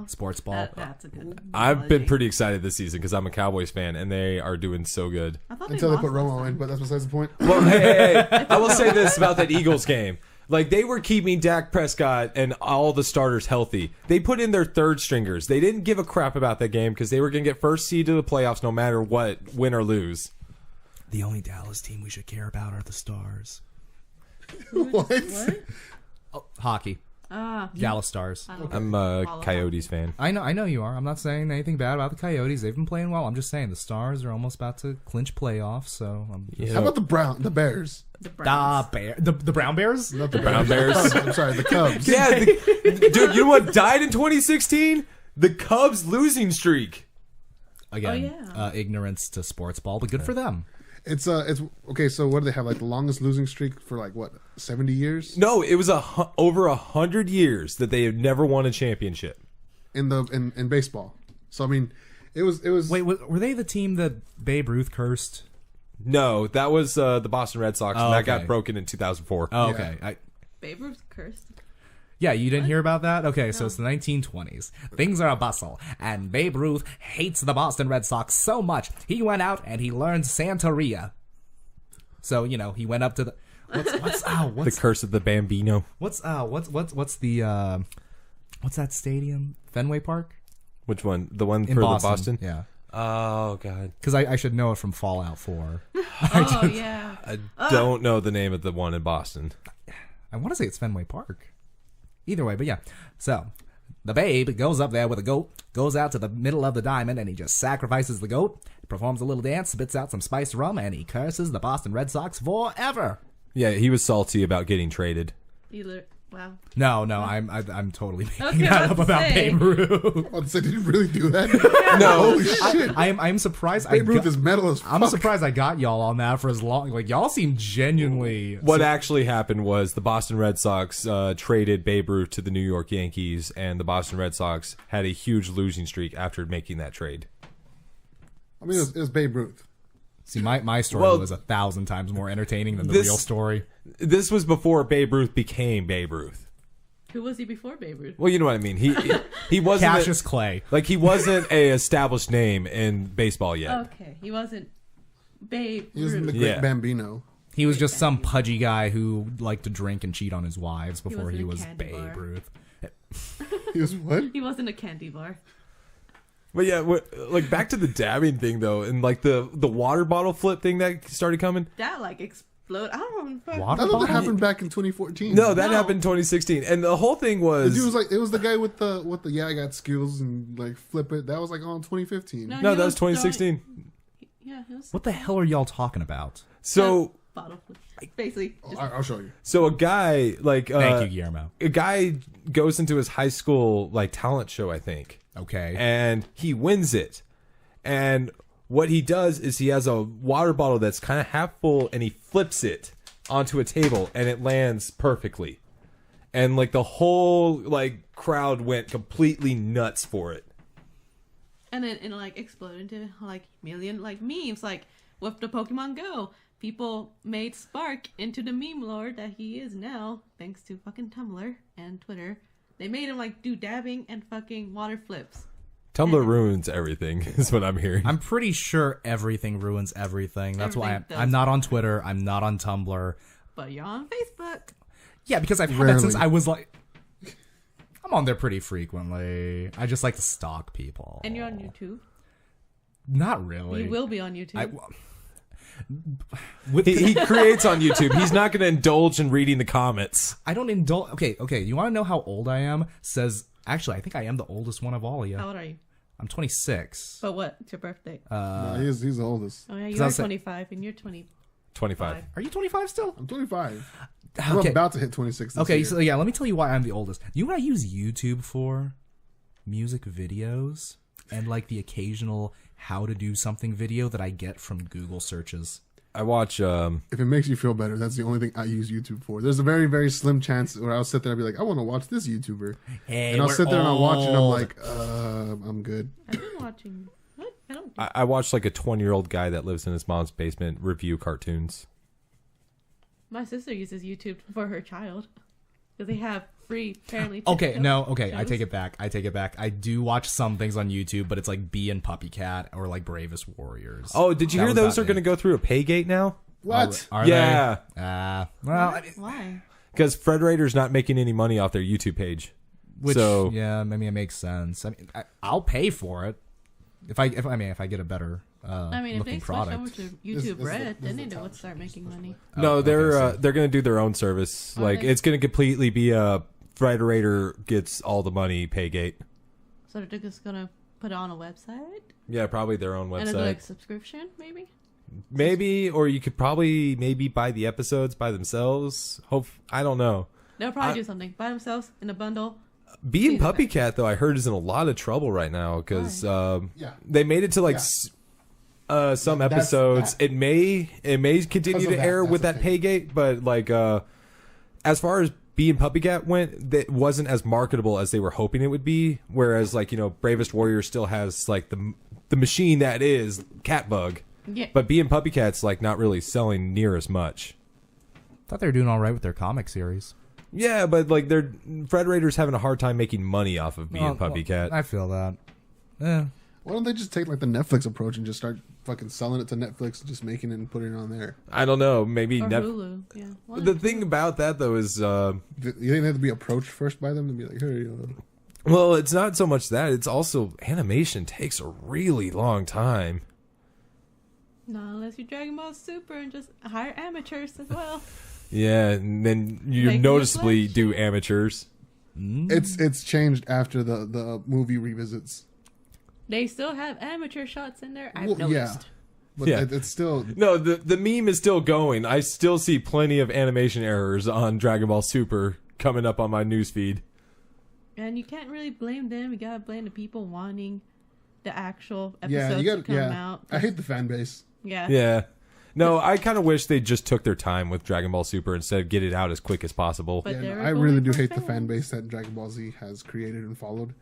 Sports ball. That's a good I've been pretty excited this season because I'm a Cowboys fan and they are doing so good. I thought Until they put lost last Romo time. in, but that's besides the point. Well, hey, I will say this about that Eagles game. Like, they were keeping Dak Prescott and all the starters healthy. They put in their third stringers. They didn't give a crap about that game because they were going to get first seed to the playoffs no matter what, win or lose. The only Dallas team we should care about are the Stars. What? Hockey. Dallas Stars. I'm a Coyotes fan. I know you are. I'm not saying anything bad about the Coyotes. They've been playing well. I'm just saying the Stars are almost about to clinch playoffs. So I'm just... How about the Bears? The Browns. The Brown Bears. Not the Brown Bears. Cubs. I'm sorry, the Cubs. Yeah, dude, you know what died in 2016? The Cubs losing streak. Again, Oh, yeah. ignorance to sports ball, but good for them. It's okay. So what do they have? Like the longest losing streak for like what 70 years No, it was over 100 years that they had never won a championship. in baseball. So I mean, it was. Wait, were they the team that Babe Ruth cursed? No, that was the Boston Red Sox, and that okay. got broken in 2004. Oh, okay. Babe Ruth cursed. Yeah, you didn't hear about that? Okay, so it's the 1920s. Things are a bustle, and Babe Ruth hates the Boston Red Sox so much, he went out and he learned Santeria. So, he went up to the... The curse of the Bambino. What's that stadium? Fenway Park? Which one? The one In for Boston. the Boston? Yeah. Oh god, Because I should know it from Fallout 4. Oh yeah. I don't know the name of the one in Boston. I want to say it's Fenway Park. Either way, but yeah. So, the babe goes up there with a goat, goes out to the middle of the diamond, and he just sacrifices the goat, performs a little dance, spits out some spiced rum, and he curses the Boston Red Sox forever. Yeah, he was salty about getting traded. Wow. No, I'm totally making Okay, that what up to about say? Babe Ruth. I said, did you really do that? No, Holy shit. I'm surprised. Babe Ruth is metal as fuck. I'm surprised I got y'all on that for as long. Like y'all seem genuinely. what actually happened was the Boston Red Sox traded Babe Ruth to the New York Yankees, and the Boston Red Sox had a huge losing streak after making that trade. I mean, it was Babe Ruth. See, my story Well, was 1,000 times more entertaining than the this- real story. This was before Babe Ruth became Babe Ruth. Who was he before Babe Ruth? Well, you know what I mean. He wasn't Cassius Clay. like he wasn't a established name in baseball yet. Okay, he wasn't Babe He was Ruth. the Great Yeah. Bambino. He was just some pudgy guy who liked to drink and cheat on his wives before wasn't he a was candy Babe bar. Ruth. He was what? He wasn't a candy bar. But yeah, like back to the dabbing thing though, and like the water bottle flip thing that started coming. That like explode. I don't know. Water I thought that bottle? happened back in 2014. No, that No. happened in 2016, and the whole thing The was dude was like, it was the guy with the I got skills and like flip it. That was like on 2015. No. no, he that was was throwing- 2016. Yeah, it was What the hell are y'all talking about? So bottle flip. Basically, just, I'll show you. a guy like Thank you, Guillermo. a guy goes into his high school like talent show, I think, Okay. and he wins it. And what he does is he has a water bottle that's kind of half full, and he flips it onto a table, and it lands perfectly. And like the whole like crowd went completely nuts for it. and then it like exploded into like million like memes. Like with the Pokemon Go, people made Spark into the meme lord that he is now, thanks to fucking Tumblr and Twitter. They made him like do dabbing and fucking water flips. Tumblr ruins everything, is what I'm hearing. I'm pretty sure everything ruins everything. That's why Everything I'm does. not on Twitter. I'm not on Tumblr. But you're on Facebook. Yeah, because I've had that since Rarely. I was like... I'm on there pretty frequently. I just like to stalk people. And you're on YouTube. Not really. You will be on YouTube. With He creates on YouTube. He's not going to indulge in reading the comments. I don't indulge... Okay. You want to know how old I am? Says... Actually, I think I am the oldest one of all of you. How old are you? I'm 26. But what? It's your birthday. No, he's the oldest. Oh yeah, 'cause you I are was 25 and you're 25. 25. Are you 25 still? I'm 25. I'm Okay. about to hit 26 this Okay, year. so yeah, let me tell you why I'm the oldest. You know what I use YouTube for? Music videos and like the occasional how to do something video that I get from Google searches. I watch If it makes you feel better, that's the only thing I use YouTube for. There's a very, very slim chance where I'll sit there and be like, I want to watch this YouTuber. Hey, And I'll we're sit there and I'll watch it and I'm old. like, I'm good. I've been watching. What? I don't. I watch like a 20-year-old guy that lives in his mom's basement review cartoons. My sister uses YouTube for her child because they have free apparently. Okay, TikTok no, okay, I shows. take it back. I do watch some things on YouTube, but it's like Bee and Puppy Cat or like Bravest Warriors. Oh, did you That hear was those about are going to it. go through a pay gate now? What? Are Yeah. they? Well, I mean, Why? Because Fred Rader's not making any money off their YouTube page. which So- yeah, maybe it makes sense. I mean, I'll pay for it if I get a better I mean, if they looking switch over product. to This YouTube is Red, the then they top would start making money. No, okay, they're so- they're going to do their own service. Are Like they? it's going to completely be a Fred Rader gets all the money pay gate. So they're just gonna put it on a website Yeah, probably their own and it'll be website. like subscription, maybe. Maybe, or you could probably maybe buy the episodes by themselves. I don't know. They'll probably do something by themselves in a bundle. Being Season Puppy pass. Cat though, I heard is in a lot of trouble right now because Yeah. they made it to like some That's episodes. that. It may continue Because of to that, air that's with the that thing. pay gate, but like as far as Being Puppy Cat went, that wasn't as marketable as they were hoping it would be. Whereas like Bravest Warrior still has like the machine that is Catbug, Yeah. but Being Puppy Cat's like not really selling near as much. Thought they were doing all right with their comic series. Yeah, but like Fred Rader's having a hard time making money off of Being Well, Puppy Cat. I feel that. Yeah. Why don't they just take like the Netflix approach and just start fucking selling it to Netflix and just making it and putting it on there? I don't know. Maybe Or Hulu. Yeah. One the of thing about that though is You think they have to be approached first by them and be like, hey, Well, it's not so much that. It's also animation takes a really long time. Not unless you're Dragon Ball Super and just hire amateurs as well. Yeah, and then you Make noticeably Flash. do amateurs. It's changed after the movie revisits. They still have amateur shots in there. I've Well, noticed. But Yeah. it's still No, the meme is still going. I still see plenty of animation errors on Dragon Ball Super coming up on my newsfeed. And you can't really blame them. You gotta blame the people wanting the actual yeah. episodes You to got come yeah. out. I hate the fan base. Yeah. Yeah. No, I kind of wish they just took their time with Dragon Ball Super instead of get it out as quick as possible. But Yeah, they're no, I going really do for hate the fan fans. base that Dragon Ball Z has created and followed.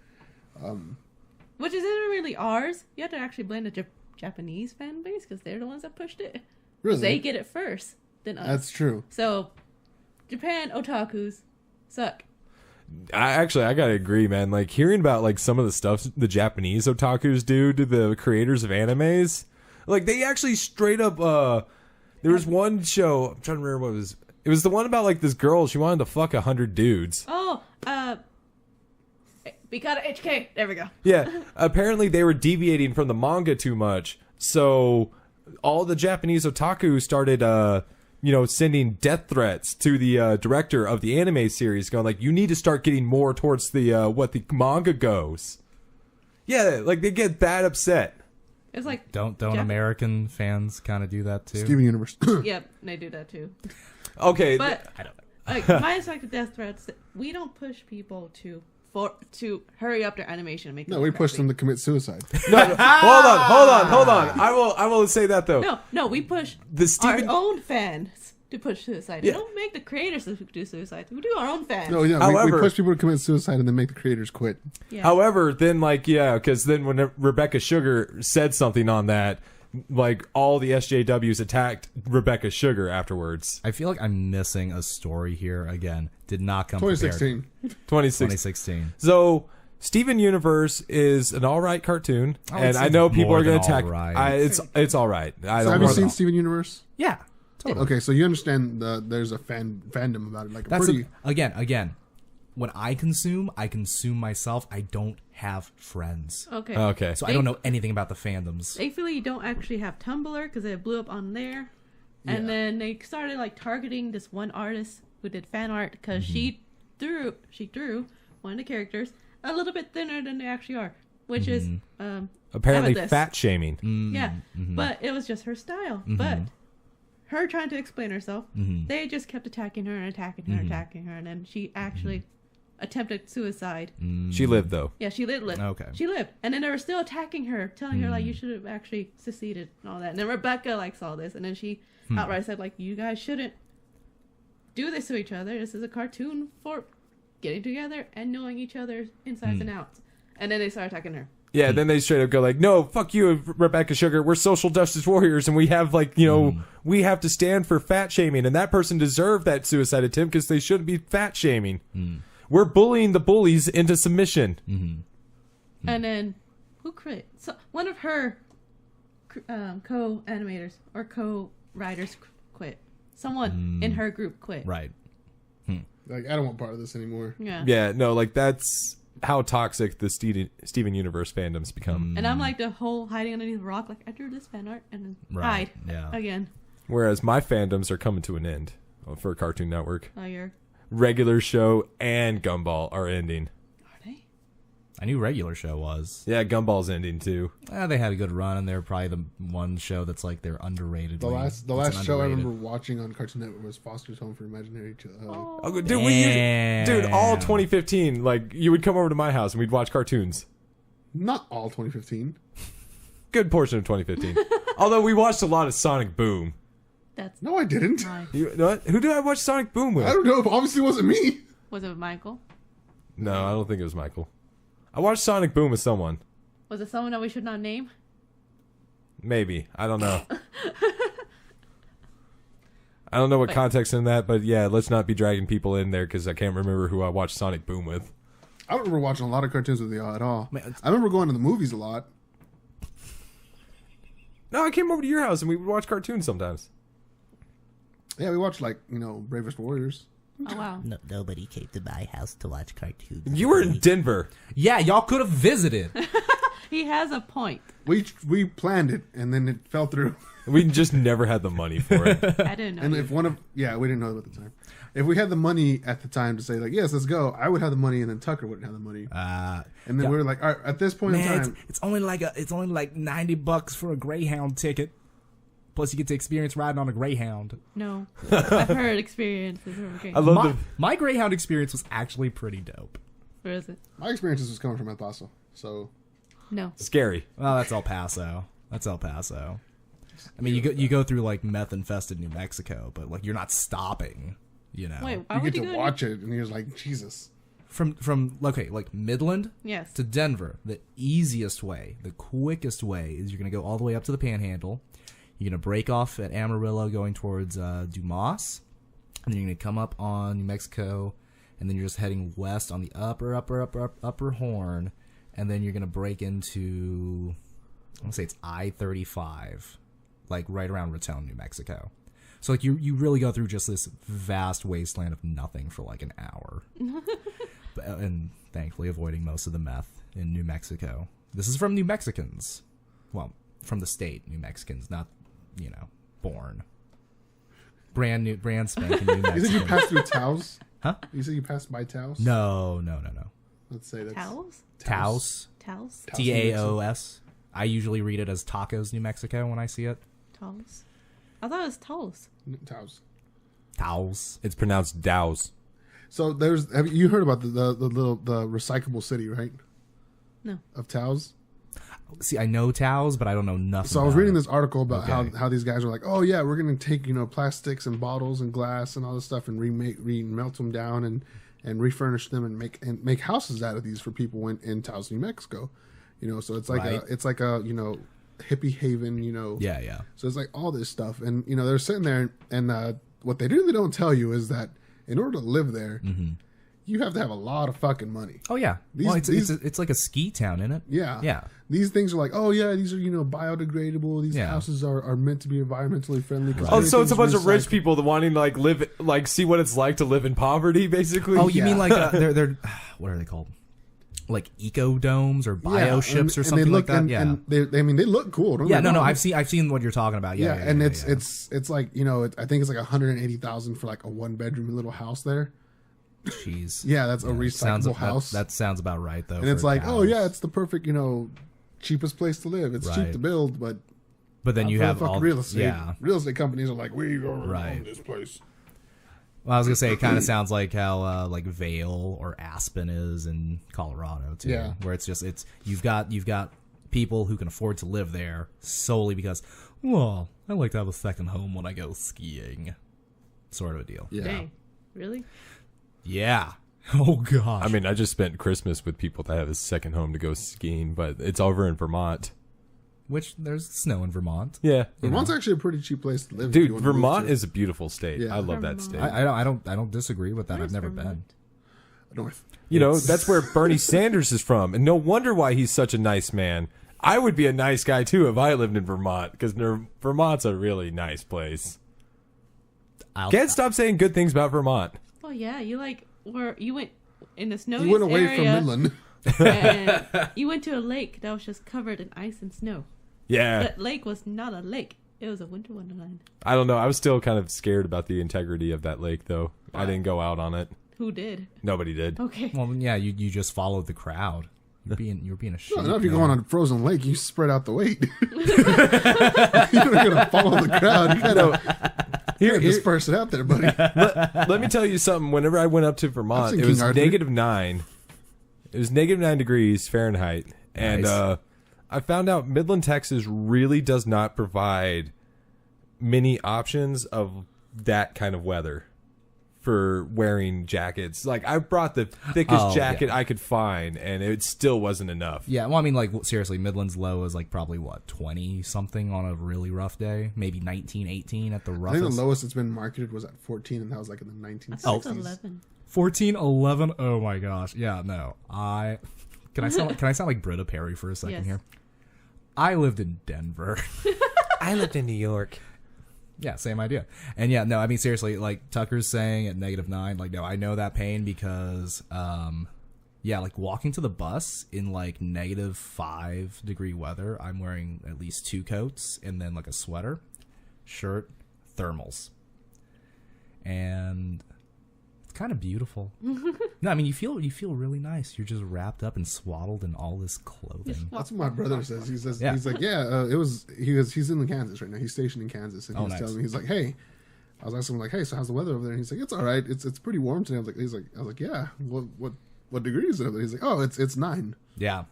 Which isn't really ours. You have to actually blame the Japanese fan base because they're the ones that pushed it. Really, They get it first than us. that's true. So, Japan otakus suck. I gotta agree, man. Like hearing about like some of the stuff the Japanese otakus do to the creators of animes, like they actually straight up. There was one show. I'm trying to remember what it was. It was the one about like this girl. She wanted to fuck 100 dudes. Oh, Mikata HK. There we go. Yeah, apparently they were deviating from the manga too much, so all the Japanese otaku started, sending death threats to the director of the anime series, going like, "You need to start getting more towards the what the manga goes." Yeah, like they get that upset. It's like Don't Jap- American fans kind of do that too? Steven Universe. Yep, they do that too. Okay, But I don't know. like my aspect of death threats, we don't push people to hurry up their animation and make. No, it we look pushed them crappy. to commit suicide. no, hold on. I will say that though. No, we push The Steven- our own fans to push suicide. Yeah. We don't make the creators do suicide. We do our own fans. No, yeah, we However- push people to commit suicide and then make the creators quit. Yeah. However, then because then when Rebecca Sugar said something on that, like all the SJWs attacked Rebecca Sugar afterwards. I feel like I'm missing a story here again. Did not come prepared. 2016. 2016. 2016. So Steven Universe is an all right cartoon, I would and say I know people more are going than to attack. all right. It's all right. I So don't have you know. seen Steven Universe? Yeah, totally. Okay, so you understand there's a fandom about it, like a That's pretty. again. When I consume myself. I don't have friends, Okay. Okay. so I don't know anything about the fandoms. Thankfully, you don't actually have Tumblr because it blew up on there. And Yeah. then they started like targeting this one artist who did fan art because she drew one of the characters a little bit thinner than they actually are, which is Apparently, Amethyst. fat shaming. yeah. But it was just her style. But her trying to explain herself, they just kept attacking her and attacking her, attacking her, and then she actually attempted suicide. She lived though. Yeah, she lived. Okay. She lived, and then they were still attacking her, telling her like you should have actually succeeded and all that. And then Rebecca like saw this, and then she outright said like, "You guys shouldn't do this to each other. This is a cartoon for getting together and knowing each other's insides and outs." And then they started attacking her. Yeah, then they straight up go like, "No, fuck you, Rebecca Sugar. We're social justice warriors, and we have we have to stand for fat shaming, and that person deserved that suicide attempt because they shouldn't be fat shaming. We're bullying the bullies into submission." And then who quit? So one of her co-animators or co-writers quit. Someone in her group quit. Right. Like, I don't want part of this anymore. Yeah. Yeah, no, like that's how toxic the Steven Universe fandoms become. And I'm like the whole hiding underneath a rock, like I drew this fan art and then Right, hide yeah. again. Whereas my fandoms are coming to an end for Cartoon Network. Oh, you're. Regular Show and Gumball are ending. Are they? I knew Regular Show was. Yeah, Gumball's ending too. They had a good run, and they're probably the one show that's like they're underrated. The last It's show I underrated. remember watching on Cartoon Network was Foster's Home for Imaginary Children. Oh, dude, all 2015, like you would come over to my house and we'd watch cartoons. Not all 2015. Good portion of 2015. Although we watched a lot of Sonic Boom. That's No, I didn't. my. You know what? Who did I watch Sonic Boom with? I don't know. Obviously, it wasn't me. Was it Michael? No, I don't think it was Michael. I watched Sonic Boom with someone. Was it someone that we should not name? Maybe. I don't know. I don't know what context in that, but yeah, let's not be dragging people in there because I can't remember who I watched Sonic Boom with. I don't remember watching a lot of cartoons with y'all at all. Man, I remember going to the movies a lot. No, I came over to your house and we would watch cartoons sometimes. Yeah, we watched like Bravest Warriors. Oh wow. No, nobody came to my house to watch cartoons. You were in Denver. Yeah, y'all could have visited. He has a point. We planned it and then it fell through. We just never had the money for it. I didn't know. And you. if one of we didn't know at the time. If we had the money at the time to say like yes, let's go, I would have the money and then Tucker wouldn't have the money. And then we were like, all right, at this point in time, it's only like $90 for a Greyhound ticket. Plus, you get to experience riding on a Greyhound. No, I've heard experiences. Okay. I love My Greyhound experience was actually pretty dope. Where is it? my experiences was coming from El Paso, so No. scary. Well, that's El Paso. I mean, you go through like meth infested New Mexico, but like you're not stopping. You know, Wait, why you would get you to go? watch it, and you're like, Jesus. from like Midland Yes. to Denver, the easiest way, the quickest way is you're gonna go all the way up to the Panhandle. You're gonna break off at Amarillo, going towards Dumas, and then you're gonna come up on New Mexico, and then you're just heading west on the upper Horn, and then you're gonna break into, I'm gonna say it's I-35, like right around Raton, New Mexico. So like you really go through just this vast wasteland of nothing for like an hour, and thankfully avoiding most of the meth in New Mexico. This is from New Mexicans, well, from the state New Mexicans, not born. Brand spanking New You said you Mexican. passed through Taos? Huh? You said you passed by Taos? No. Let's say that's Towels? Taos. Towels? Taos, New Taos. I usually read it as Tacos, New Mexico when I see it. Towels? I thought it was towels. Taos. Taos. It's pronounced Dows. So have you heard about the recyclable city, right? No. Of Taos. See, I know Taos, but I don't know nothing. So I was about reading it. this article about Okay. how these guys are like, oh yeah, we're gonna take plastics and bottles and glass and all this stuff and melt them down and refurnish them and make houses out of these for people in Taos, New Mexico. So it's like Right. it's like a hippie haven. Yeah. So it's like all this stuff, and they're sitting there, and what they really don't tell you is that in order to live there, you have to have a lot of fucking money. Oh yeah. It's like a ski town, isn't it? Yeah. Yeah. These things are like, oh yeah, these are biodegradable. These Yeah. houses are meant to be environmentally friendly. 'cause Oh, so it's a bunch everything's of rich recycled. people that wanting to like live, like see what it's like to live in poverty, basically. Oh, you Yeah. mean like they're what are they called? Like eco domes or bio ships or and something they look, like that. and, yeah. and they look cool. Don't Yeah, get me no, wrong. I've seen what you're talking about. Yeah, and yeah, it's like I think it's like 180,000 for like a 1-bedroom little house there. Jeez. Yeah, that's a Sounds- recyclable house. That sounds about right though. and it's for like, oh towns. yeah, it's the perfect cheapest place to live. It's cheap Right. to build, but But then you for the have fucking all real estate. Yeah. Real estate companies are like, we are Right. own this place. Well, I was gonna say it kind of sounds like how like Vail or Aspen is in Colorado too. Yeah. Where it's you've got people who can afford to live there solely because, well, I like to have a second home when I go skiing, sort of a deal. Yeah. Dang. Really? Yeah. Oh gosh. I mean, I just spent Christmas with people that have a second home to go skiing, but it's over in Vermont. which there's snow in Vermont. Yeah, Vermont's actually a pretty cheap place to live. if dude, you want to move Vermont to is a beautiful state. Yeah. I love that Vermont. state. I don't disagree with that. Where's I've never Vermont? north. You know, that's where Bernie Sanders is from, and no wonder why he's such a nice man. I would be a nice guy too if I lived in Vermont, because Vermont's a really nice place. been. Can't stop saying good things about Vermont. Oh yeah, you went in the snowiest You went away area, from Midland. and you went to a lake that was just covered in ice and snow. Yeah, That lake was not a lake; it was a winter wonderland. I don't know. I was still kind of scared about the integrity of that lake, though. I didn't go out on it. Who did? Nobody did. Okay. Well, yeah, you just followed the crowd. You're being a sheep. Well, now if you're man. going on a frozen lake, you spread out the weight. You're not gonna follow the crowd. You gotta Here, disperse it out there, buddy. let me tell you something. Whenever I went up to I've Vermont, seen it King was Arthur. -9. It was -9 degrees Fahrenheit, and Nice. I found out Midland, Texas, really does not provide many options of that kind of weather for wearing jackets. Like, I brought the thickest Oh, jacket yeah. I could find, and it still wasn't enough. Yeah, well, I mean, like seriously, Midland's low is like probably what 20 something on a really rough day, maybe 19, 18 at the I roughest. think the lowest it's been marketed was at 14, and that was like in the I 1960s. thought it was 11. 14, 11. Oh my gosh. Yeah, no. Can I sound like Britta Perry for a second Yes. here? I lived in Denver. I lived in New York. Yeah, same idea. And yeah, no, I mean seriously, like Tucker's saying at -9, like no, I know that pain because yeah, like walking to the bus in like -5-degree weather, I'm wearing at least 2 coats and then like a sweater, shirt, thermals. And it's kind of beautiful. No, I mean you feel really nice. You're just wrapped up and swaddled in all this clothing. That's what my brother says. He says Yeah. he's like, he's in Kansas right now. He's stationed in Kansas, and he was telling me, he's like, hey, I was asking him like, hey, so how's the weather over there? And he's like, it's all right. It's pretty warm today. I was like, yeah. What degree is it over there? He's like, oh, it's 9. Yeah.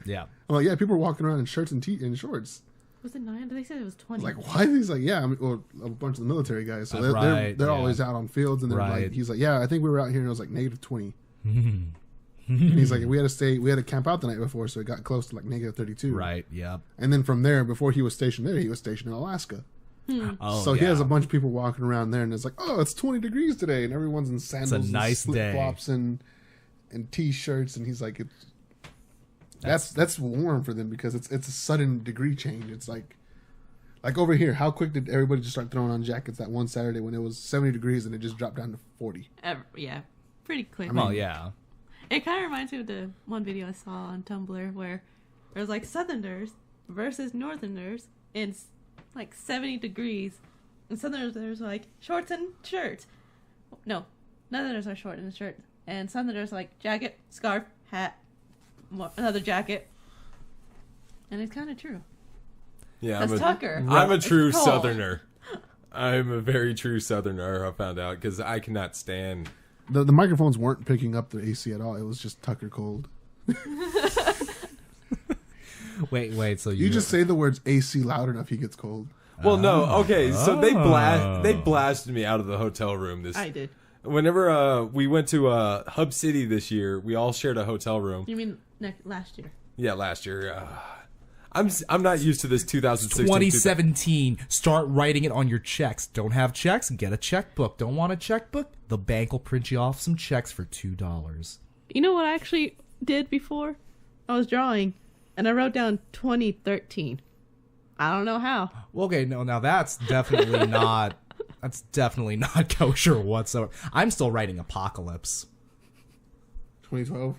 Yeah. I'm like, yeah, people are walking around in shirts and shorts. Was it 9? They said it was 20. Like, why? He's like, yeah, I mean, well, a bunch of the military guys, so Right, they're yeah. always out on fields, and they're Right. like, he's like, yeah, I think we were out here and it was like -20. And he's like, we had to camp out the night before, so it got close to like -32. Right. Yep. And then from there, before he was stationed there, he was stationed in Alaska. Oh, So yeah. he has a bunch of people walking around there, and it's like, oh, it's 20 degrees today, and everyone's in sandals, nice and day. flip-flops, and t-shirts, and he's like, that's warm for them because it's a sudden degree change. It's like over here, how quick did everybody just start throwing on jackets that one Saturday when it was 70 degrees and it just dropped down to 40? Yeah, pretty quick. Well, yeah. It kind of reminds me of the one video I saw on Tumblr where there's like Southerners versus Northerners in like 70 degrees. And Southerners are like shorts and shirts. No, Northerners are short and shirt. And Southerners are like jacket, scarf, hat, another jacket. And it's kind of true. Yeah, That's Tucker. I'm a It's true cold. Southerner. I'm a very true Southerner. I found out because I cannot stand. The microphones weren't picking up the AC at all. It was just Tucker cold. Wait. So You just say the words AC loud enough, he gets cold. Well, no, okay. So they blasted me out of the hotel room. I did. Whenever we went to Hub City this year, we all shared a hotel room. You mean last year? Yeah, last year. I'm not used to this 2016. 2017. Start writing it on your checks. Don't have checks? Get a checkbook. Don't want a checkbook? The bank will print you off some checks for $2. You know what I actually did before? I was drawing, and I wrote down 2013. I don't know how. Well, okay, no, now that's definitely not. That's definitely not kosher whatsoever. I'm still writing apocalypse. 2012.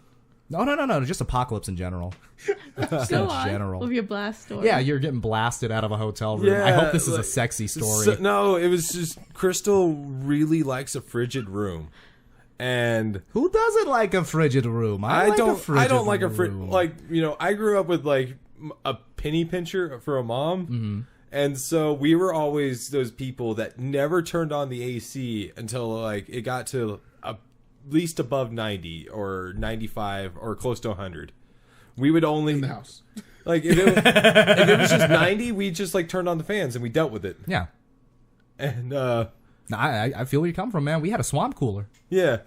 No, just apocalypse in general. Go on general. with your blast story. Yeah, you're getting blasted out of a hotel room. I hope this is a sexy story. No, it was just Crystal really likes a frigid room, and Who doesn't like a frigid room? I don't like a frigid. Like, you know, I grew up with like a penny pincher for a mom. Mm-hmm. And so we were always those people that never turned on the AC until like it got to at least above 90 or 95 or close to 100. We would only In the house. like if it was just 90, we just like turned on the fans and we dealt with it. Yeah. And No, I feel where you come from, man. We had a swamp cooler. yeah.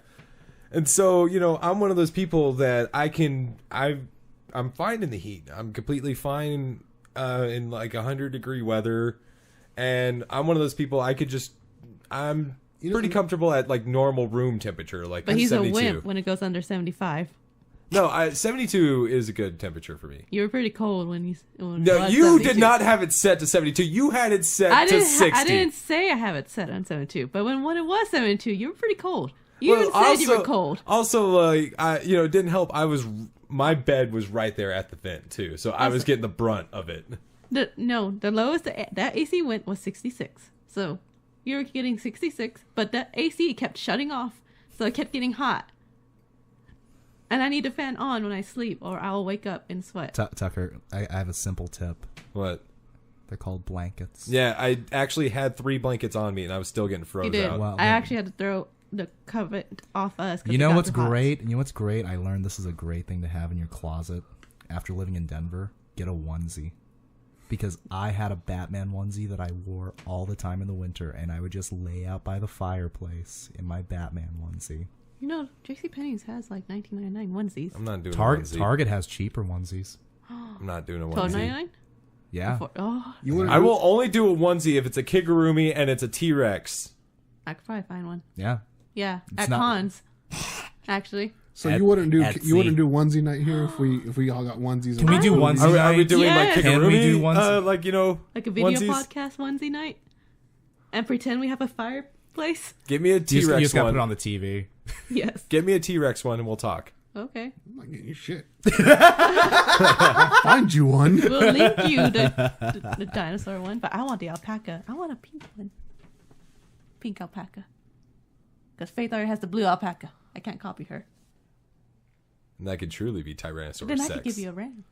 And so, you know, I'm one of those people that I'm fine in the heat. I'm completely fine in like 100-degree weather, and I'm one of those people I'm pretty comfortable at like normal room temperature, like But he's 72. a wimp when it goes under 75. No, 72 is a good temperature for me. You were pretty cold when it No, was you 72. did not have it set to 72. You had it set I to didn't, 60. I didn't say I have it set on 72, but when it was 72, you were pretty cold. You even said you were cold. Also, like, it didn't help. My bed was right there at the vent too, so I was getting the brunt of it. The lowest that AC went was 66. So you were getting 66, but that AC kept shutting off, so it kept getting hot. And I need a fan on when I sleep, or I'll wake up in sweat. Tucker, I have a simple tip. What? They're called blankets. Yeah, I actually had 3 blankets on me, and I was still getting froze You did. out. Well, I actually had to throw the cover off us. 'cause You it know got what's too hot. great? You know what's great? I learned this is a great thing to have in your closet after living in Denver. Get a onesie. Because I had a Batman onesie that I wore all the time in the winter, and I would just lay out by the fireplace in my Batman onesie. You know, JCPenney's has like $19.99 onesies. I'm not doing a Target onesie. has cheaper onesies. I'm not doing a onesie. $12.99? Yeah. Oh, You want I will only do a onesie if it's a Kigurumi and it's a T-Rex. I could probably find one. Yeah. Yeah, It's at not- cons. Actually, So At- you wouldn't do at onesie night here if we all got onesies. Can we do onesie Are we night? doing like Yes. Kigurumi? Can we do onesie? Like, you know, like a video onesies? podcast onesie night. and pretend we have a fireplace? Give me a You just T-Rex gotta one. put it on the TV. Yes. Give me a T-Rex one and we'll talk. Okay. I'm not getting you shit. Find you one. We'll link you the dinosaur one, but I want the alpaca. I want a pink one. Pink alpaca. Because Faith already has the blue alpaca. I can't copy her. And that could truly be Tyrannosaurus Then I Rex. could give you a ram.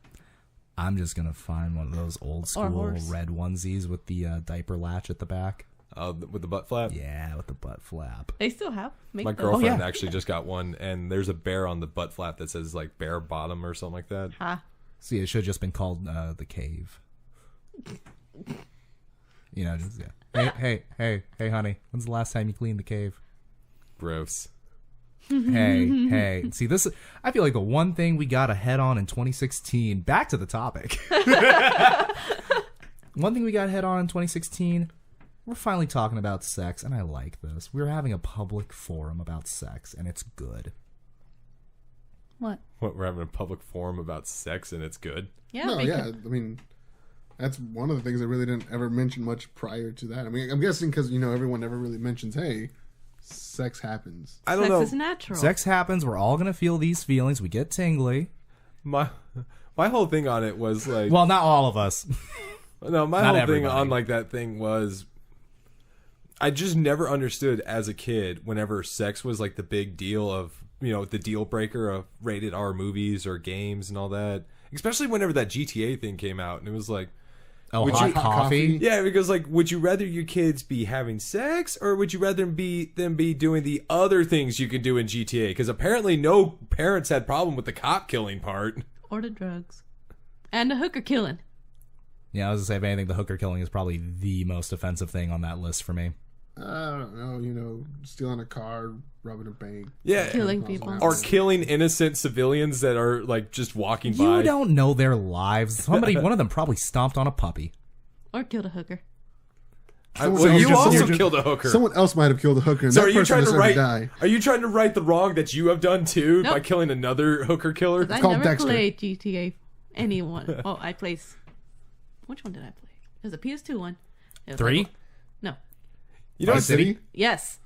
I'm just gonna find one of those old school horse. red onesies with the diaper latch at the back. With the butt flap. Yeah, with the butt flap. They still have. Make My those. girlfriend yeah. actually just got one, and there's a bear on the butt flap that says like bear bottom or something like that. Ha. See, it should have just been called the cave. You know, just yeah. Hey, honey. When's the last time you cleaned the cave? Gross. Hey. See, this is, I feel like the one thing we got ahead on in 2016. Back to the topic. One thing we got ahead on in 2016. We're finally talking about sex, and I like this. We're having a public forum about sex, and it's good. What? What, we're having a public forum about sex and it's good? Yeah. No, make yeah. it- I mean, that's one of the things I really didn't ever mention much prior to that. I mean, I'm guessing because, everyone never really mentions, hey, sex happens. I don't Sex know. is natural. Sex happens. We're all gonna feel these feelings. We get tingly. My whole thing on it was like, Well, not all of us. no, my not whole thing everybody. on like that thing was, I just never understood as a kid whenever sex was like the big deal of, the deal breaker of rated R movies or games and all that. Especially whenever that GTA thing came out, and it was like, Oh, Would hot you- coffee. yeah, because like, would you rather your kids be having sex, or would you rather them be doing the other things you can do in GTA? Because apparently, no parents had problem with the cop killing part. Or the drugs. And the hooker killing. Yeah, I was gonna say, if anything, the hooker killing is probably the most offensive thing on that list for me. I don't know, stealing a car, robbing a bank. Yeah, Killing people. or killing innocent civilians that are like just walking You by. don't know their lives. One of them probably stomped on a puppy. Or killed a hooker. Someone Well, else you just- also you're just- killed a hooker. Someone else might have killed a hooker, and So that are you person trying to deserved right? die. Are you trying to right the wrong that you have done too by Nope. killing another hooker killer? I called never Dexter. played GTA. Anyone. Oh, I played. Which one did I play? It was a PS2 one. It was 3? like- no. You know, Vice City? Yes.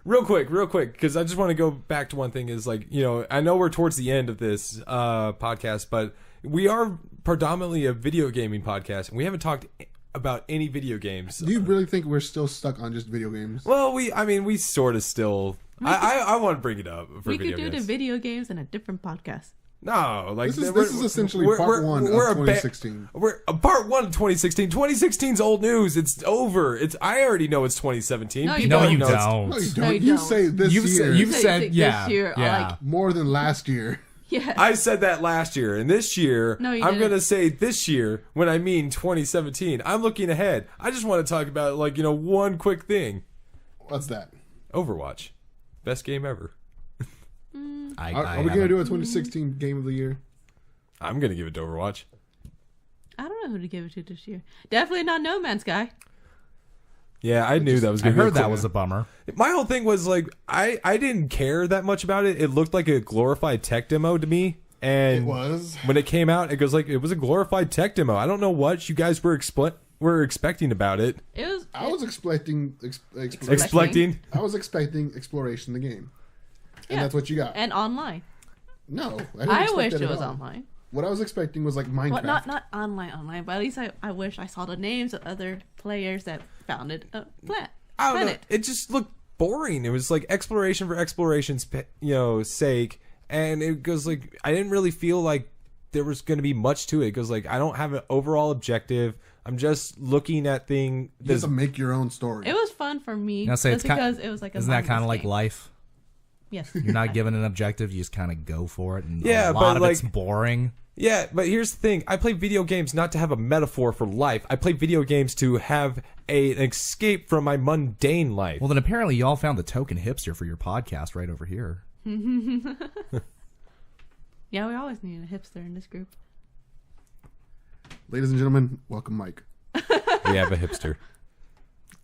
real quick, because I just want to go back to one thing. Is like, I know we're towards the end of this podcast, but we are predominantly a video gaming podcast, and we haven't talked about any video games. Do you really think we're still stuck on just video games? Well, we sort of still. I want to bring it up for We video could do games. the video games in a different podcast. No, like This is we're- essentially we're- part we're- one of we're a 2016. We're part one of 2016. 2016's old news. It's over. I already know it's 2017. No, you People No, you know it's- don't. No, you No, don't. you You don't. say this You've year said, you've Say said, this yeah, year, yeah. like- more than last year. Yeah. I said that last year, and this year No, you I'm didn't. gonna say this year when I mean 2017. I'm looking ahead. I just want to talk about one quick thing. What's that? Overwatch, best game ever. Are we going to do a 2016 game of the year? I'm gonna give it to Overwatch. I don't know who to give it to this year. Definitely not No Man's Sky. Yeah, I knew that was I gonna be a heard that cool- was a bummer. My whole thing was like I didn't care that much about it. It looked like a glorified tech demo to me. And It was. when it came out, it was a glorified tech demo. I don't know what you guys were expecting about it. It was. I was expecting Expecting. I was expecting exploration in the game, and Yeah. that's what you got. And online. No, I, didn't I expect wish that it at was all. online. What I was expecting was like Minecraft. Well, not online, but at least I wish I saw the names of other players that founded a planet. I don't know. It just looked boring. It was like exploration for exploration's sake, and it goes like I didn't really feel like there was going to be much to it. It goes like I don't have an overall objective. I'm just looking at thing. You have to make your own story. It was fun for me I'll say just it's because it was like a Isn't that kind of mindless like game. life? Yes. You're not given an objective. You just kind of go for it. And Yeah, a lot but, of like- it's boring. Yeah, but here's the thing. I play video games not to have a metaphor for life. I play video games to have an escape from my mundane life. Well, then apparently y'all found the token hipster for your podcast right over here. Yeah, we always need a hipster in this group. Ladies and gentlemen, welcome Mike. We have a hipster.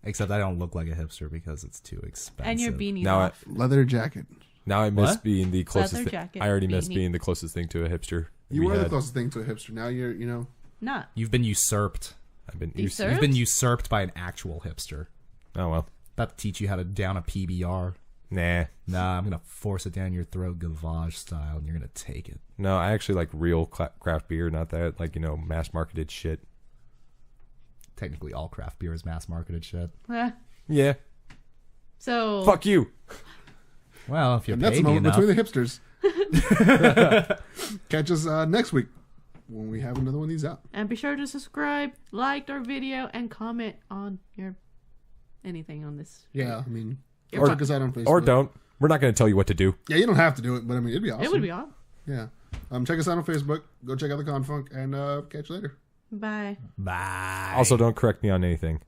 Except I don't look like a hipster because it's too expensive. And your beanie's Now off. Leather jacket. Now I miss What? being the closest. Leather jacket, I already miss beanie. being the closest thing to a hipster. You we were the had. closest thing to a hipster. Now you're, Not. You've been usurped. I've been Usurped? You've been usurped by an actual hipster. Oh well. About to teach you how to down a PBR. Nah. Nah, I'm gonna force it down your throat, Gavage style, and you're gonna take it. No, I actually like real craft beer, not that like mass marketed shit. Technically, all craft beer is mass marketed shit. Yeah. So Fuck you. Well, if you And pay that's a me moment enough. between the hipsters. Catch us next week when we have another one of these out. and be sure to subscribe, like our video, and comment on your anything on this. Yeah, I mean, Or- check us out on Facebook. Or don't. We're not going to tell you what to do. Yeah, you don't have to do it, but I mean, it'd be awesome. It would be awesome. Yeah. Check us out on Facebook. Go check out the Confunk, and catch you later. Bye. Bye. Also, don't correct me on anything.